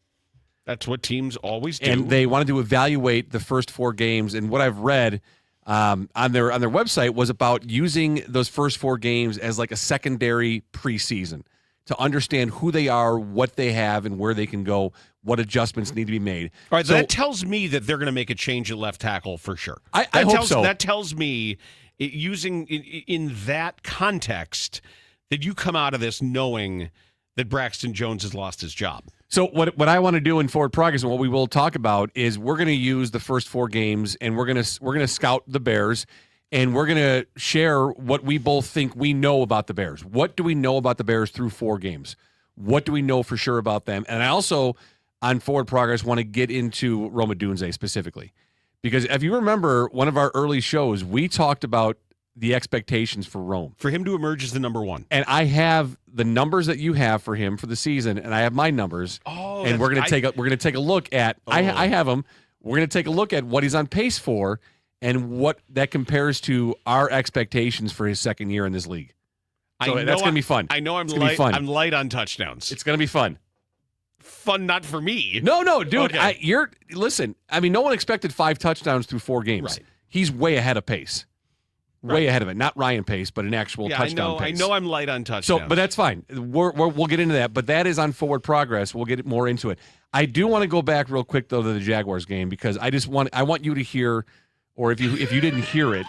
Speaker 2: That's what teams always do.
Speaker 3: And they wanted to evaluate the first 4 games. And what I've read on their website was about using those first 4 games as like a secondary preseason to understand who they are, what they have, and where they can go, what adjustments need to be made.
Speaker 2: All right, so that tells me that they're going to make a change at left tackle for sure.
Speaker 3: I hope so.
Speaker 2: That tells me, using in that context, that you come out of this knowing that Braxton Jones has lost his job.
Speaker 3: So what I want to do in Forward Progress and what we will talk about is we're going to use the first 4 games and we're going to scout the Bears and we're going to share what we both think we know about the Bears. What do we know about the Bears through 4 games? What do we know for sure about them? And I also, on Forward Progress, want to get into Roma Dunze specifically. Because if you remember one of our early shows, we talked about the expectations for Rome.
Speaker 2: For him to emerge as the number 1.
Speaker 3: And I have the numbers that you have for him for the season, and I have my numbers.
Speaker 2: Oh,
Speaker 3: and we're gonna take a look at. I have them. We're gonna take a look at what he's on pace for, and what that compares to our expectations for his second year in this league. So that's gonna be fun.
Speaker 2: I know I'm light on touchdowns.
Speaker 3: It's gonna be fun.
Speaker 2: Fun, not for me.
Speaker 3: No, dude.
Speaker 2: Okay.
Speaker 3: Listen. I mean, no one expected 5 touchdowns through 4 games.
Speaker 2: Right.
Speaker 3: He's way ahead of pace. Way ahead of it. Not Ryan pace, but an actual touchdown pace.
Speaker 2: I know I'm light on touchdowns.
Speaker 3: So, but that's fine. We'll get into that. But that is on Forward Progress. We'll get more into it. I do want to go back real quick though to the Jaguars game because I want you to hear, or if you didn't hear it,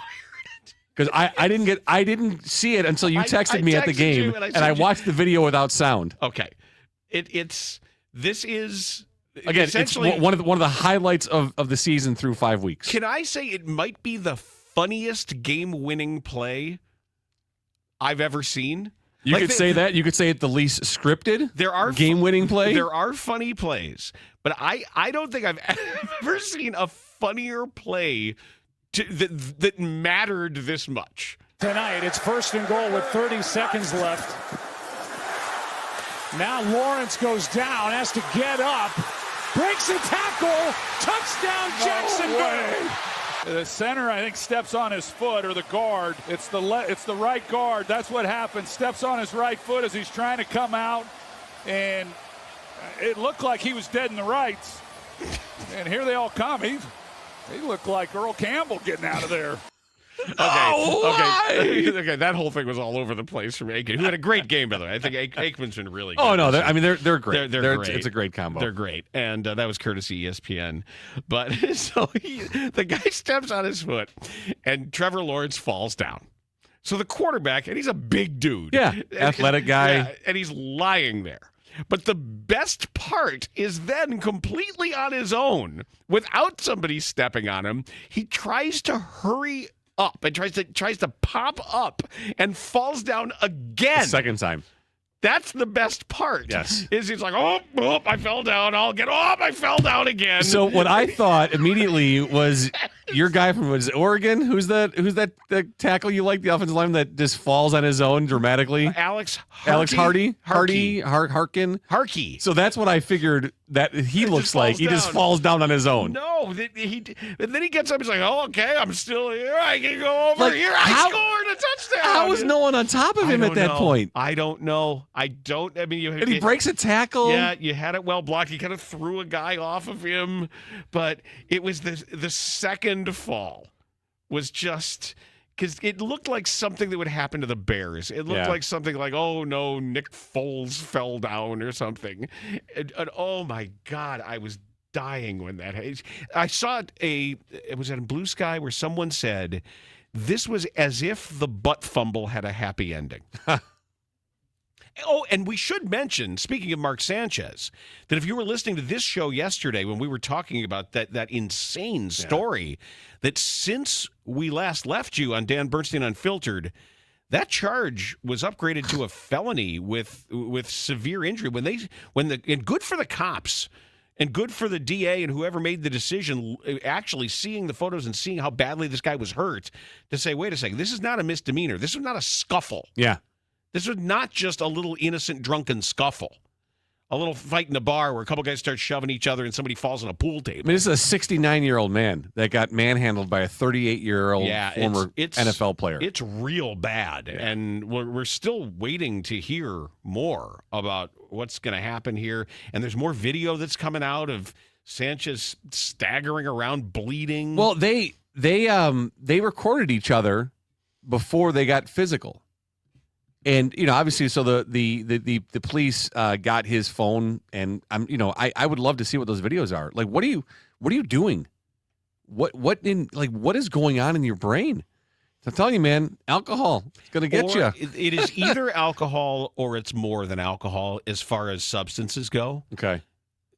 Speaker 3: because I didn't see it until you texted me at the game, and I watched the video without sound.
Speaker 2: Okay, this is
Speaker 3: again essentially it's one of the highlights of the season through 5 weeks.
Speaker 2: Can I say it might be the funniest game-winning play I've ever seen?
Speaker 3: You could say that. You could say it the least scripted.
Speaker 2: There are
Speaker 3: game-winning play.
Speaker 2: There are funny plays, but I don't think I've ever seen a funnier play that mattered this much.
Speaker 4: Tonight, it's 1st and goal with 30 seconds left. Now Lawrence goes down, has to get up, breaks a tackle, touchdown Jacksonville.
Speaker 5: The center, I think, steps on his foot, or the guard. It's the right guard. That's what happened. Steps on his right foot as he's trying to come out, and it looked like he was dead in the rights. And here they all come. He looked like Earl Campbell getting out of there.
Speaker 2: Okay. That whole thing was all over the place from Aikman, who had a great game, by the way. I think Aikman's been really good.
Speaker 3: Oh no, they're great.
Speaker 2: They're great.
Speaker 3: It's a great combo.
Speaker 2: They're great, and that was courtesy ESPN. But so the guy steps on his foot, and Trevor Lawrence falls down. So the quarterback, and he's a big dude,
Speaker 3: athletic guy,
Speaker 2: and he's lying there. But the best part is then completely on his own, without somebody stepping on him. He tries to hurry up and tries to pop up and falls down again.
Speaker 3: The second time.
Speaker 2: That's the best part.
Speaker 3: Yes.
Speaker 2: Is he's like, oh, I fell down. I fell down again.
Speaker 3: So what I thought immediately was your guy from Oregon. Who's that tackle you like, the offensive lineman that just falls on his own dramatically?
Speaker 2: Alex
Speaker 3: Harkin. So that's what I figured that he looks like. He just falls down on his own.
Speaker 2: No, and then he gets up. He's like, oh, okay, I'm still here. I can go over here. I scored a touchdown.
Speaker 3: How was no one on top of him at that point?
Speaker 2: I don't know. And
Speaker 3: he breaks a tackle.
Speaker 2: Yeah, you had it well blocked. He kind of threw a guy off of him, but it was the second fall was just because it looked like something that would happen to the Bears. It looked like something like, oh no, Nick Foles fell down or something. And oh my God, I was dying when that happened. I saw it was in Blue Sky where someone said this was as if the butt fumble had a happy ending. Oh, and we should mention, speaking of Mark Sanchez, that if you were listening to this show yesterday when we were talking about that insane story, that since we last left you on Dan Bernstein Unfiltered, that charge was upgraded to a felony with severe injury. And good for the cops. And good for the DA and whoever made the decision, actually seeing the photos and seeing how badly this guy was hurt, to say, wait a second, this is not a misdemeanor. This was not a scuffle.
Speaker 3: Yeah.
Speaker 2: This was not just a little innocent drunken scuffle. A little fight in a bar where a couple guys start shoving each other and somebody falls on a pool table.
Speaker 3: I mean, this is a 69-year-old man that got manhandled by a 38-year-old former NFL player.
Speaker 2: It's real bad, and we're still waiting to hear more about what's going to happen here. And there's more video that's coming out of Sanchez staggering around, bleeding.
Speaker 3: Well, they recorded each other before they got physical. And, obviously, so the police got his phone, and I would love to see what those videos are. Like, what are you doing? What is going on in your brain? I'm telling you, man, alcohol is going to get you.
Speaker 2: It is either alcohol or it's more than alcohol as far as substances go.
Speaker 3: Okay.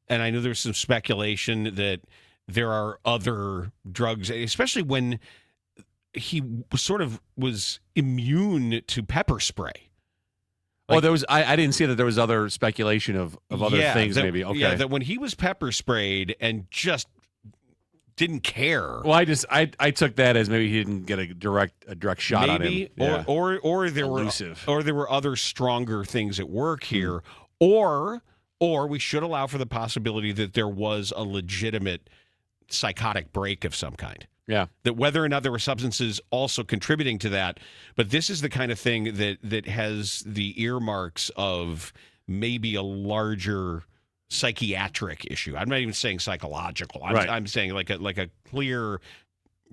Speaker 2: And I know there's some speculation that there are other drugs, especially when he sort of was immune to pepper spray.
Speaker 3: There was. I didn't see that there was other speculation of other things. Maybe okay.
Speaker 2: Yeah, that when he was pepper sprayed and just didn't care.
Speaker 3: Well, I took that as maybe he didn't get a direct shot on him. Yeah.
Speaker 2: Or there
Speaker 3: Elusive.
Speaker 2: were other stronger things at work here, or we should allow for the possibility that there was a legitimate psychotic break of some kind.
Speaker 3: Yeah.
Speaker 2: That whether or not there were substances also contributing to that, but this is the kind of thing that has the earmarks of maybe a larger psychiatric issue. I'm not even saying psychological. I'm saying like a clear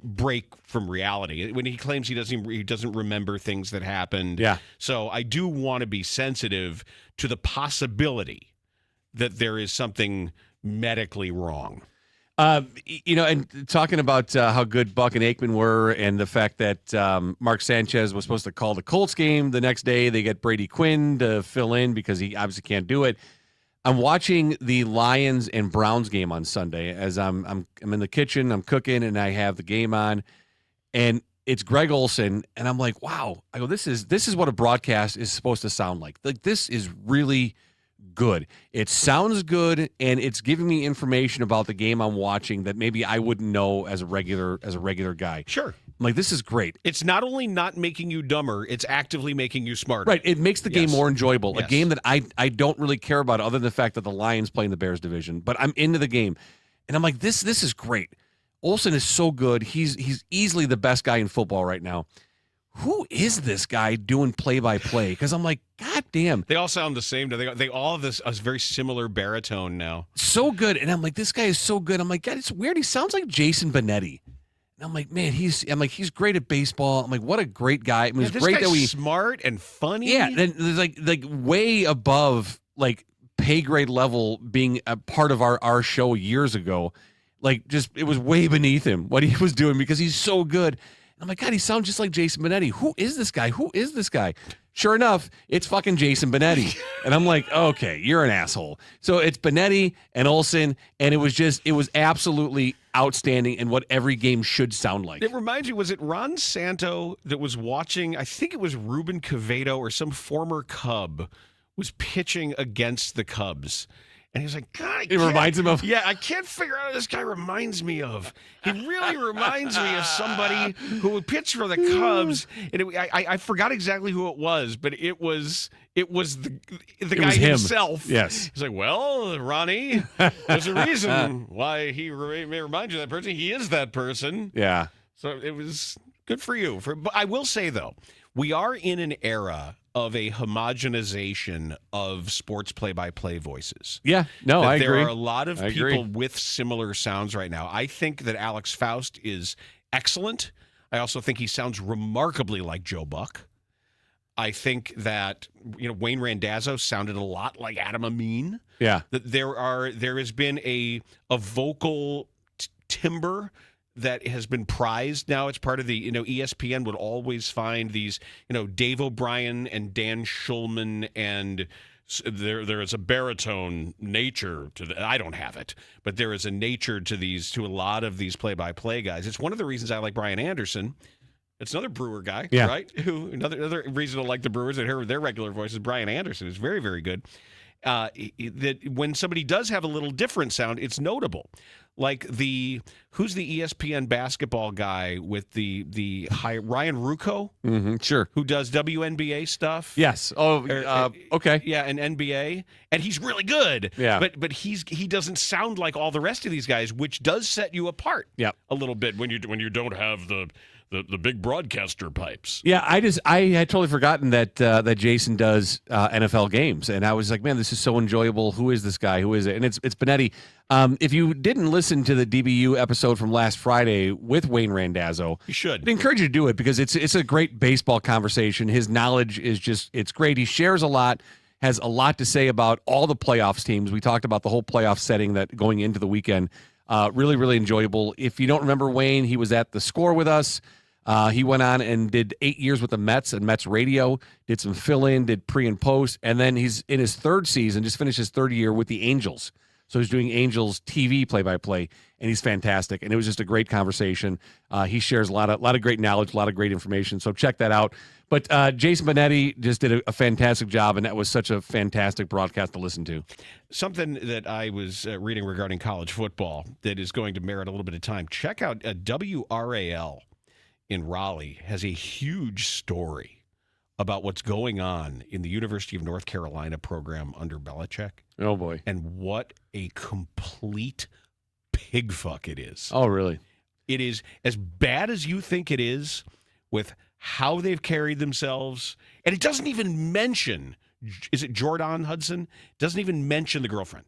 Speaker 2: break from reality. When he claims he doesn't remember things that happened.
Speaker 3: Yeah.
Speaker 2: So I do want to be sensitive to the possibility that there is something medically wrong.
Speaker 3: And talking about how good Buck and Aikman were, and the fact that Mark Sanchez was supposed to call the Colts game the next day, they get Brady Quinn to fill in because he obviously can't do it. I'm watching the Lions and Browns game on Sunday as I'm in the kitchen, I'm cooking, and I have the game on, and it's Greg Olsen, and I'm like, wow. I go, this is what a broadcast is supposed to sound like. Like, this is really good. It sounds good, and it's giving me information about the game I'm watching that maybe I wouldn't know as a regular guy.
Speaker 2: Sure.
Speaker 3: I'm like, this is great.
Speaker 2: It's not only not making you dumber, it's actively making you smarter.
Speaker 3: Right. It makes the game more enjoyable.
Speaker 2: Yes.
Speaker 3: A game that I don't really care about other than the fact that the Lions play in the Bears division, but I'm into the game. And I'm like, this is great. Olsen is so good. He's easily the best guy in football right now. Who is this guy doing play-by-play? Because I'm like, God damn.
Speaker 2: They all sound the same. They all have this a very similar baritone now.
Speaker 3: So good. And I'm like, this guy is so good. I'm like, God, it's weird. He sounds like Jason Benetti. And I'm like, man, he's great at baseball. I'm like, what a great guy. I mean, it's great that
Speaker 2: smart and funny.
Speaker 3: Yeah, and there's like way above like pay grade level being a part of our show years ago. Like, just it was way beneath him what he was doing because he's so good. I'm like, God, he sounds just like Jason Benetti. Who is this guy? Who is this guy? Sure enough, it's fucking Jason Benetti. And I'm like, okay, you're an asshole. So it's Benetti and Olsen, and it was absolutely outstanding and what every game should sound like.
Speaker 2: It reminds me, was it Ron Santo that was watching, I think it was Ruben Quevedo or some former Cub was pitching against the Cubs. And he's like, God,
Speaker 3: it reminds him of.
Speaker 2: Yeah, I can't figure out who this guy reminds me of. He really reminds me of somebody who would pitch for the Cubs. And I forgot exactly who it was, but it was the guy himself.
Speaker 3: Yes.
Speaker 2: He's like, well, Ronnie, there's a reason why he may remind you of that person. He is that person.
Speaker 3: Yeah.
Speaker 2: So it was good for you. But I will say, though, we are in an era of a homogenization of sports play-by-play voices.
Speaker 3: Yeah, no, I agree.
Speaker 2: There are a lot of people with similar sounds right now. I think that Alex Faust is excellent. I also think he sounds remarkably like Joe Buck. I think that Wayne Randazzo sounded a lot like Adam Amin.
Speaker 3: Yeah,
Speaker 2: that there has been a vocal timbre that has been prized now. It's part of the, ESPN would always find these, Dave O'Brien and Dan Schulman, and there is a baritone nature to I don't have it, but there is a nature to a lot of these play-by-play guys. It's one of the reasons I like Brian Anderson. It's another Brewer guy, right? Who another reason to like the Brewers and hear their regular voices. Brian Anderson is very, very good. that when somebody does have a little different sound, it's notable. Like who's the ESPN basketball guy with the high, Ryan Ruocco?
Speaker 3: Mm-hmm, sure.
Speaker 2: Who does WNBA stuff?
Speaker 3: Yes. Oh, okay.
Speaker 2: Yeah, and NBA, and he's really good.
Speaker 3: Yeah.
Speaker 2: But he doesn't sound like all the rest of these guys, which does set you apart.
Speaker 3: Yep.
Speaker 2: A little bit when you don't have the big broadcaster pipes.
Speaker 3: Yeah, I had totally forgotten that Jason does NFL games, and I was like, man, this is so enjoyable. Who is this guy? Who is it? And it's Benetti. If you didn't listen to the DBU episode from last Friday with Wayne Randazzo,
Speaker 2: You should.
Speaker 3: I'd encourage you to do it because it's a great baseball conversation. His knowledge is it's great. He shares a lot, has a lot to say about all the playoffs teams. We talked about the whole playoff setting that going into the weekend. Really, really enjoyable. If you don't remember Wayne, he was at the Score with us. He went on and did 8 years with the Mets and Mets radio, did some fill-in, did pre and post, and then he's in his third season, just finished his third year with the Angels. So he's doing Angels TV play-by-play, and he's fantastic. And it was just a great conversation. He shares a lot of great knowledge, a lot of great information. So check that out. But Jason Benetti just did a fantastic job, and that was such a fantastic broadcast to listen to.
Speaker 2: Something that I was reading regarding college football that is going to merit a little bit of time. Check out WRAL in Raleigh has a huge story about what's going on in the University of North Carolina program under Belichick.
Speaker 3: Oh, boy.
Speaker 2: And what a complete pig fuck it is.
Speaker 3: Oh, really?
Speaker 2: It is as bad as you think it is with how they've carried themselves. And it doesn't even mention, is it Jordan Hudson? Doesn't even mention the girlfriend.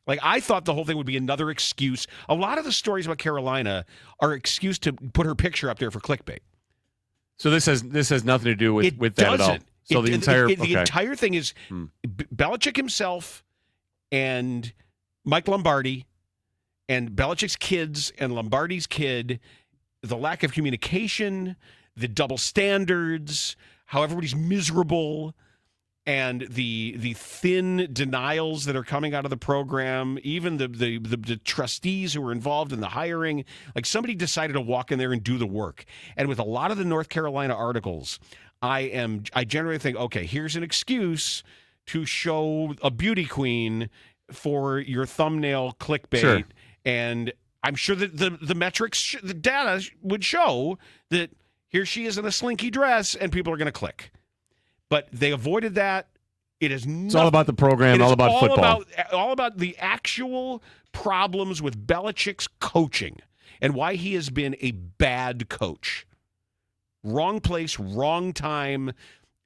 Speaker 2: Like, I thought the whole thing would be another excuse. A lot of the stories about Carolina are excuse to put her picture up there for clickbait.
Speaker 3: So this has nothing to do with that at all. So the
Speaker 2: entire thing is Belichick himself and Mike Lombardi and Belichick's kids and Lombardi's kid, the lack of communication, the double standards, how everybody's miserable, and the thin denials that are coming out of the program, even the trustees who were involved in the hiring. Like, somebody decided to walk in there and do the work. And with a lot of the North Carolina articles, I generally think, okay, here's an excuse to show a beauty queen for your thumbnail clickbait.
Speaker 3: Sure.
Speaker 2: And I'm sure that the metrics, the data would show that here she is in a slinky dress and people are going to click. But they avoided that. It's
Speaker 3: all about the program, all about football.
Speaker 2: All about the actual problems with Belichick's coaching and why he has been a bad coach. Wrong place, wrong time,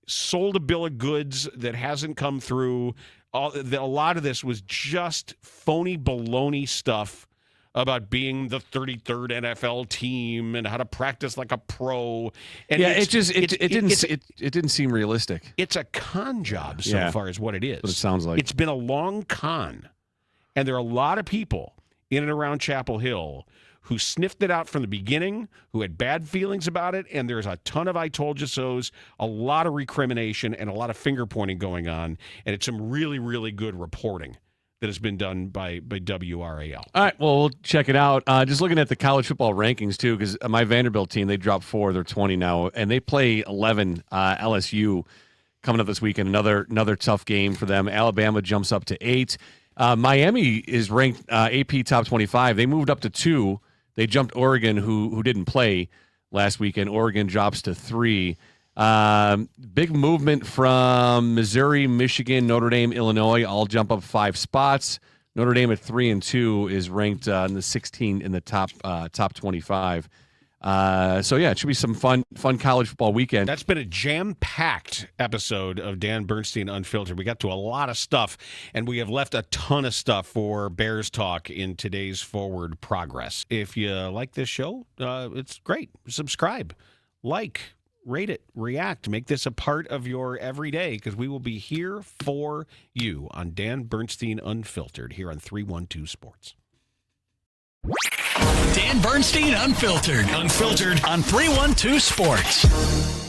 Speaker 2: sold a bill of goods that hasn't come through. A lot of this was just phony baloney stuff about being the 33rd NFL team and how to practice like a pro. And
Speaker 3: yeah, it didn't seem realistic.
Speaker 2: It's a con job so far is what it is.
Speaker 3: What it sounds like.
Speaker 2: It's been a long con. And there are a lot of people in and around Chapel Hill who sniffed it out from the beginning, who had bad feelings about it, and there's a ton of I told you so's, a lot of recrimination and a lot of finger pointing going on, and it's some really, really good reporting that has been done by WRAL.
Speaker 3: All right, well, we'll check it out. Just looking at the college football rankings, too, because my Vanderbilt team, they dropped 4. They're 20 now, and they play 11 LSU coming up this weekend. Another tough game for them. Alabama jumps up to 8. Miami is ranked AP top 25. They moved up to 2. They jumped Oregon, who didn't play last weekend. Oregon drops to 3. Big movement from Missouri, Michigan, Notre Dame, Illinois, all jump up 5 spots. Notre Dame at 3 and 2 is ranked in the 16 in the top 25. So yeah, it should be some fun college football weekend.
Speaker 2: That's been a jam-packed episode of Dan Bernstein Unfiltered. We got to a lot of stuff, and we have left a ton of stuff for Bears talk in today's Forward Progress. If you like this show, it's great. Subscribe, like, rate it, react, make this a part of your everyday, because we will be here for you on Dan Bernstein Unfiltered here on 312 Sports.
Speaker 1: Dan Bernstein Unfiltered on 312 Sports.